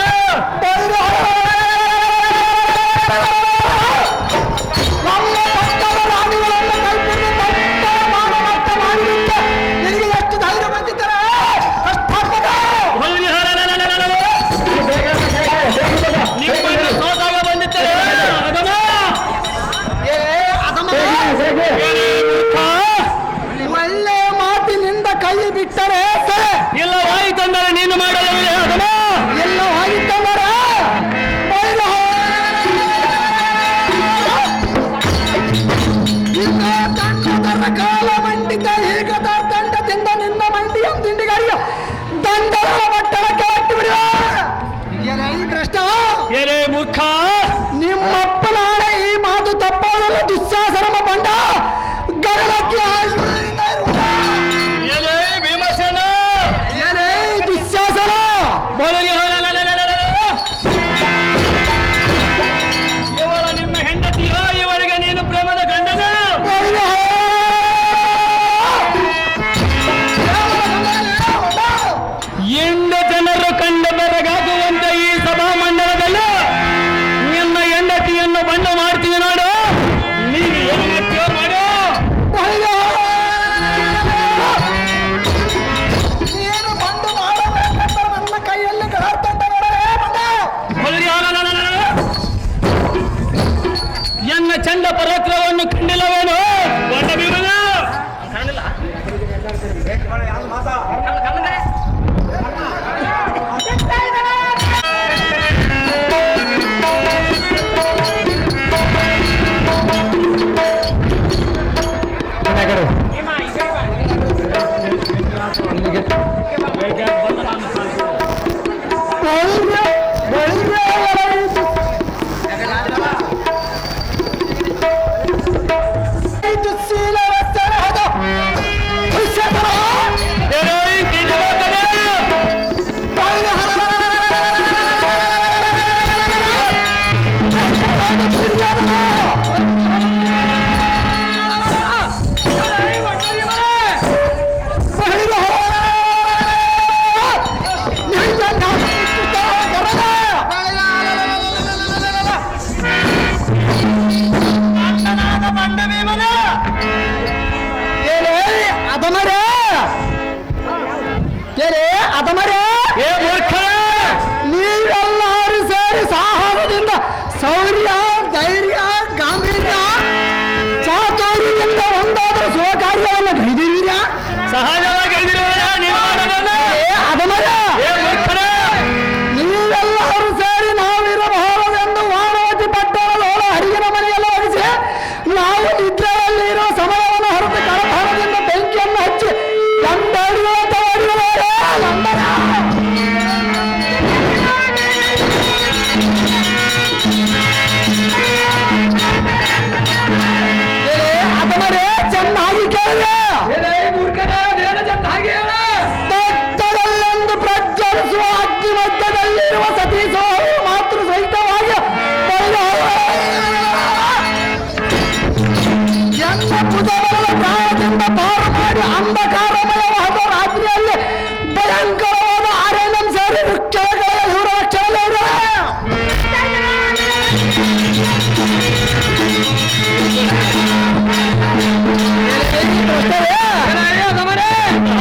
ಮುಂದೆ ಜನರು ಕಂಡು ಬೆರಗಾಗುವಂತ ಈ ಸಭಾ ಮಂಡಲದಲ್ಲಿ ನಿನ್ನ ಹೆಂಡತಿಯನ್ನು ಬಂಡು ಮಾಡ್ತೀವಿ ನೋಡು. ನೀನು ಏನು ಮಾಡ್ತೀವ ಮಾಡು. ನೀನು ಬಂದು ಮಾಡಬೇಕಂತ ನನ್ನ ಕೈಯಲ್ಲಿ ಎನ್ನ ಚಂಡ ಪರಾಕ್ರಮವನ್ನು ಕಂಡಿಲ್ಲವೇನು ಬಂಡ ಬೀರನ ನೀವೆಲ್ಲರೂ ಸೇರಿ ಸಾಹಸದಿಂದ ಶೌರ್ಯ ಧೈರ್ಯ ಗಾಂಭೀರ್ಯ ಚಾತುರ್ಯದಿಂದ ಒಂದಾದರೂ ಸ್ವಕಾರ್ಯವನ್ನು ಗೈದಿದ್ದೀರ ಸಹಜವಾಗಿ ನೀವೆಲ್ಲರೂ ಸೇರಿ ನಾವಿರಬಹುದೆಂದು ವಾಣವತಿ ಪಟ್ಟಣದೊಳ ಹರಿಗಿನ ಮನೆಯಲ್ಲಿ ಒಡಿಸಿ ನಾವು ನಿದ್ರೆಯಲ್ಲಿರುವ ಸಮಯವನ್ನು ಹೊರತು ಕಳಭಾರದಿಂದ ಬೆಂಕಿಯನ್ನು ಹಚ್ಚಿ ಗಂಡಡಿಯುವಂತ ಚೆನ್ನಾಗಿ ತತ್ತದಲ್ಲೆಂದು ಪ್ರಜ್ವಲಿಸುವ ಅಗ್ನಿ ಮಧ್ಯದಲ್ಲಿರುವ ಸತೀಸೋರು ಮಾತೃ ಸಹಿತವಾಗಿ ಎಂತ ಭುಜಬಲ ಪ್ರಾಯದಿಂದ ಪಾರು ಮಾಡಿ ಅಂಧಕಾರಮಯವಾದ ರಾತ್ರಿಯಲ್ಲಿ ಭಯಂಕರವಾದ ಆರೇನಂ ಸೇರಿ ವೃಕ್ಷಗಳ ಇವರ ರಕ್ಷಣೆ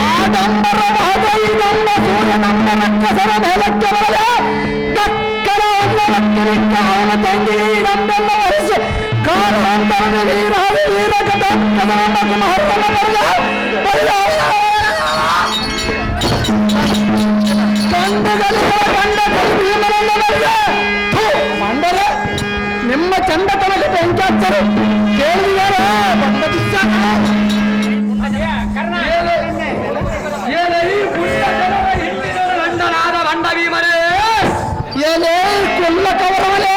ಆಡಂಬರವಾದ ಈ ನಮ್ಮ ಸೂರ್ಯ ನಮ್ಮ ರಕ್ಕಸರ ಮೇಲಕ್ಕೆ ಬರಲ ದಕ್ಕನ ಅವನ ತಂಗಿ ನಮ್ಮೆಲ್ಲ ವಹಿಸಿ ಕಾರಣಾಂತರನ ವೀರಾದ ವೀರಕ ದಕ್ಕನ ಮಹತ್ವನ ಕಂಡ ಭೀಮನನ್ನ ಮಂಡಲ ನಿಮ್ಮ ಚಂಡತನಕ್ಕೆ ಬೆಂಕಾಚರು ಕೇಳಿದಾರ ಬಂದ ಗಂಡನಾದ ಬಂಡ ಭೀಮರೇ ಏನೇ ಕುಲ್ಲ ಕವರವಲೇ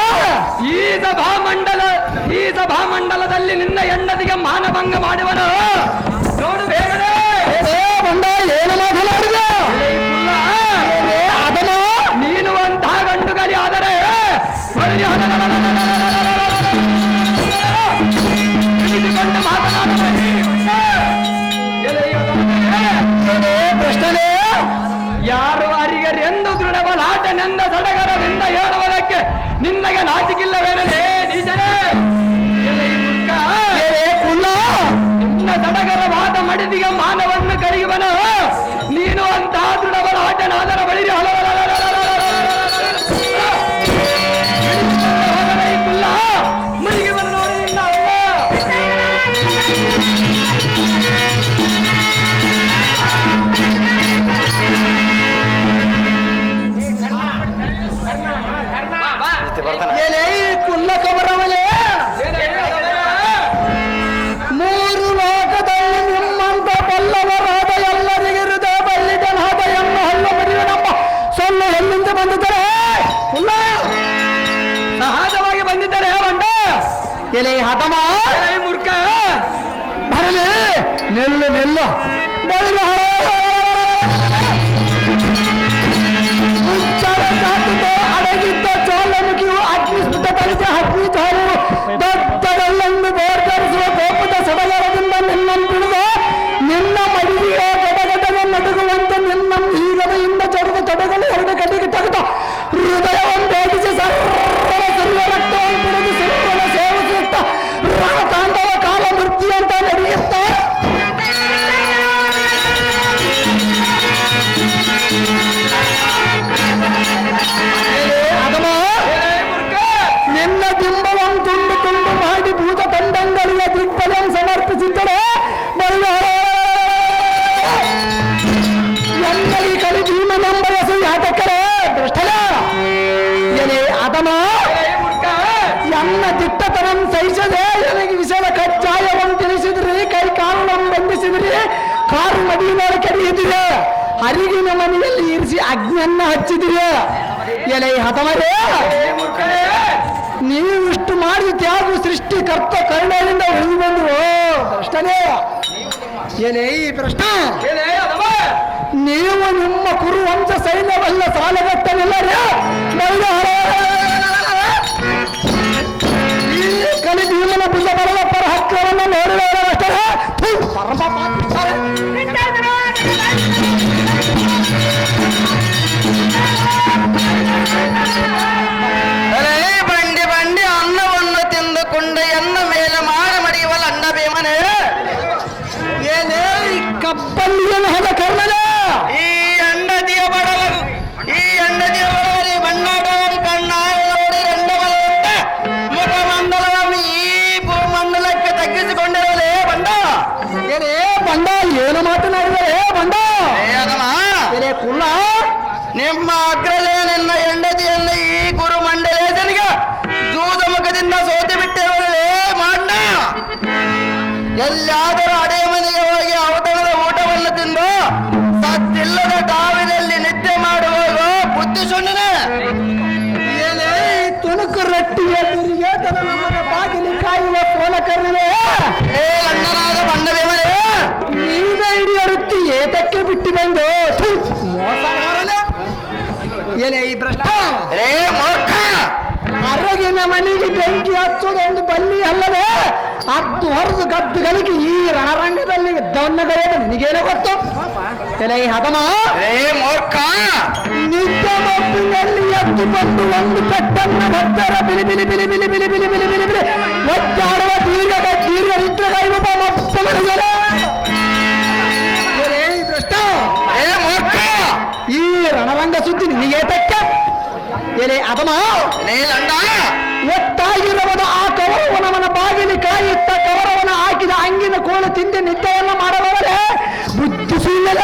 ಈ ಸಭಾಮಂಡಲದಲ್ಲಿ ನಿನ್ನ ಹೆಂಡತಿಗೆ ಮಾನಭಂಗ ಮಾಡುವನು ನೋಡು ಬೇಗನೆ ಬಂಡ ಏನು ಮಾತನಾಡಿದ ಅದನ್ನ ನೀನು ಅಂತಹ ಗಂಡುಗಲಿ ಆದರೆ ಪ್ರಶ್ನೆ ಯಾರು ಅರಿಗರೆಂದು ದೃಢಬಲಾಟನೆಂದ ಸಡಗರದಿಂದ ಹೇಳುವುದಕ್ಕೆ ನಿನ್ನಗೆ ನಾಚಿಕಿಲ್ಲವೇನಲೇ ನೀಚನೇ ಕುಲ್ಲ ನಿನ್ನ ಸಡಗರವಾದ ಮಡಿದಿಗೆ ಮಾನವನ್ನು ಕರೆಯುವನು ನೀನು ಅಂತಹ ದೃಢಬಲಾಟನಾದರ ಬಳಿ ಕುಲ್ಲ ಮುನಿಗೆ ಬಂದು ನೋಡಿ ನಿನ್ನ ಏನೇ ಕುಲ್ಲ ಕವರವಲೇ ಮೂರು ಲೋಕದಲ್ಲಿ ನಿಮ್ಮಂತ ಬಲ್ಲವರಾದ ಎಲ್ಲರಿಗೆ ಹೃದಯ ಬಲ್ಲಿದನಾದ ಎನ್ನ ಹಳ್ಳ ಮಡಿವೆ ನಮ್ಮ ಸೊಳ್ಳೆ ಎಲ್ಲಿಂದ ಬಂದಿದ್ದಾರೆ ಕುಲ್ಲ ಸಹಜವಾಗಿ ಬಂದಿದ್ದಾರೆ ಬಂಡ ಎಲೆ ಹತಮ ಮೂರ್ಖ ಬರಲಿ ನಿಲ್ಲು ಬರಲಿ ಅಡಗಿದ್ದ ಚೋಳಮುಖಿಯು ಅಗ್ನಿಸ್ಫುಟ ಕಲಿತ ಅಗ್ನಿ ಚಾರು ದೊಡ್ಡದಲ್ಲೊಂದು ಬೇರ್ಪಡಿಸುವ ಕೋಪದ ಸಡಗರದಿಂದ ನಿನ್ನನ್ನು ನಿನ್ನ ಮಡಿಗೆಯ ಗಡಗಡನೆ ನಡುಗುವಂತೆ ನಿನ್ನ ಈಗದೆಯಿಂದ ಜಡದ ಬಯಸು ಯಾತಕ್ಕರೆ ದೃಷ್ಟಲ ಎಲೆ ಅದಮ ಎನ್ನ ದಿಟ್ಟತನಂ ಸಹಿಸದೆ ನನಗೆ ವಿಷದ ಕಜ್ಜಾಯವನ್ನು ತಿಳಿಸಿದ್ರಿ, ಕೈ ಕಾಲನ್ನು ಬಂಧಿಸಿದ್ರಿ, ಕಾರು ಮಡಿಯಿನಲ್ಲಿ ಕೆಡಿಯಿದ್ರಿ, ಅರಿಗಿನ ಮನೆಯಲ್ಲಿ ಇರಿಸಿ ಅಗ್ನಿಯನ್ನ ಹಚ್ಚಿದ್ರಿ. ಎಲೆ ಹತಮರೇ, ನೀವು ಇಷ್ಟು ಮಾಡಿ ತ್ಯಾಗ ಸೃಷ್ಟಿಕರ್ತ ಕರುಣೆಯಿಂದ ಉಳಿದು ಬಂದ್ರು ಭ್ರಷ್ಟನೇ. ಏನೇ ಈ ಭ್ರಷ್ಟ, ನೀವು ನಿಮ್ಮ ಕುರುವಂಶ ಸೈನ್ಯವಲ್ಲ ಸಾಲಗಟ್ಟಲಿಲ್ಲ ಈ ಕಲಿ ಭೀಮನ ಬುದ್ಧ ಬರಲ ಪರ ಹಕ್ಕವನ್ನು ನೋಡಿದವರ ಅಷ್ಟೇ ಪರಮ ಪಾಪಿಸ್ತಾರೆ. ಬಂಡಿ ಬಂಡಿ ಅನ್ನವನ್ನು ತಿಂದುಕೊಂಡ ಎನ್ನ ಮೇಲೆ ಮಾಡ ಮಡಿಯುವಲ್ಲ ಅಂಡ ಭೀಮನೇ. ಏನೇ ಈ ಕಪ್ಪಲ್ಲಿಯನ್ನು ಹದ ಕರ್ಮನೆ ಈ ಅಂಡದಿಯ ಬಡವ, ಈ ಅಂಡದಿಯ ಬಡವರಿ ಬಣ್ಣಾಟವರಿ ಕಣ್ಣಾಯಿ ನೋಡಿ ರಂಡವಲಂತ ಮುಖಮಂಡಲವನ್ನು ಈ ಭೂಮಂಡಲಕ್ಕೆ ತಗ್ಗಿಸಿಕೊಂಡಿರಲೇ ಬಂಡ. ಏನೇ ಬಂಡ, ಏನು ಮಾತನಾಡಿದರೆ ಬಂಡ ಏನೇ ಕುಲ್ಲ, ನಿಮ್ಮ ಅಗ್ರಲೇ ನಿನ್ನ ಹೆಂಡತಿಯನ್ನು ಈ ಗುರು ಮಂಡಲೇಶನಿಗೆ ಜೂದ ಮುಖದಿಂದ ಸೋತಿ ಬಿಟ್ಟಿರಲೇ ಮಾಡ. ಎಲ್ಲಾದರೂ ಅಡೇ ಮನೆಗೆ ಹೋಗಿ ಔತಣದ ಊಟವನ್ನು ತಿಂದು ಸತ್ತಿಲ್ಲದ ಟಾವಿನಲ್ಲಿ ನಿದ್ದೆ ಮಾಡುವಾಗ ಬುದ್ಧಿ ಸುಣ್ಣನೆ. ಏನೇ ಈ ತುಣುಕು ರಟ್ಟಿಯ ತಿರುಗಿ ತನ್ನ ನಮ್ಮನ ಬಾಗಿಲಿ ಕಾಯುವ ಸೋಲಕರನೇ ಏ ಅಣ್ಣನಾದ ಬಂಡವೇಮರೇ, ನೀವೇ ಹಿಡಿಯರುತ್ತಿ ಏತಕ್ಕೆ ಬಿಟ್ಟು ಬಂದು ಮೋಸಗಾರನೇ. ಏನೇ ಈ ಭ್ರಷ್ಟ, ರೇ ಮೂರ್ಖ, ಅರಗಿನ ಮನೆಗೆ ಬೆಂಕಿ ಹಚ್ಚೋದೊಂದು ಬಲ್ಲಿ ಅಲ್ಲವೇ, ಅದು ಹೊರದು ಗದ್ದುಗಳಿಗೆ ಈ ರಣರಂಗದಲ್ಲಿ ದೊನ್ನಗಳೆಯದು ನಿನಗೇನೋ ಗೊತ್ತು. ಏನೇ ಈ ಹದಮ, ರೇ ಮೂರ್ಖ, ನಿಜ ಮಬ್ಬಿನಲ್ಲಿ ಎದ್ದು ಬಂದು ಒಂದು ಪೆಟ್ಟನ್ನು ಭಕ್ತರ ಬಿಲಿ ಬಿಲಿ ಬಿಲಿ ಬಿಲಿ ಬಿಲಿ ಬಿಲಿ ಬಿಲಿ ಬಿಲಿ ಬಿಲಿ ಒಚ್ಚಾಡುವ ದೀರ್ಘ ನಿದ್ರೆಗೈವ ಮಬ್ಬಗಳಿಗೆಲ್ಲ ಈ ಭ್ರಷ್ಟ, ರೇ ಮೂರ್ಖ, ಈ ರಣರಂಗ ಸುದ್ದಿ ನಿನಗೆ ತಕ್ಕ. ಏನೇ ಅದಮ, ರೇ ಲಂಡ, ಒಟ್ಟಾಗಿರುವುದು ಆ ಕೌರವನವನ ಬಾಗಿಲಿ ಕಾಯುತ್ತ ಕೌರವನ ಹಾಕಿದ ಅಂಗಿನ ಕೋಳು ತಿಂದು ನಿದ್ದೆಯನ್ನು ಮಾಡಬಾರದೆ ಬುದ್ಧಿ ಸುಳ್ಳದ.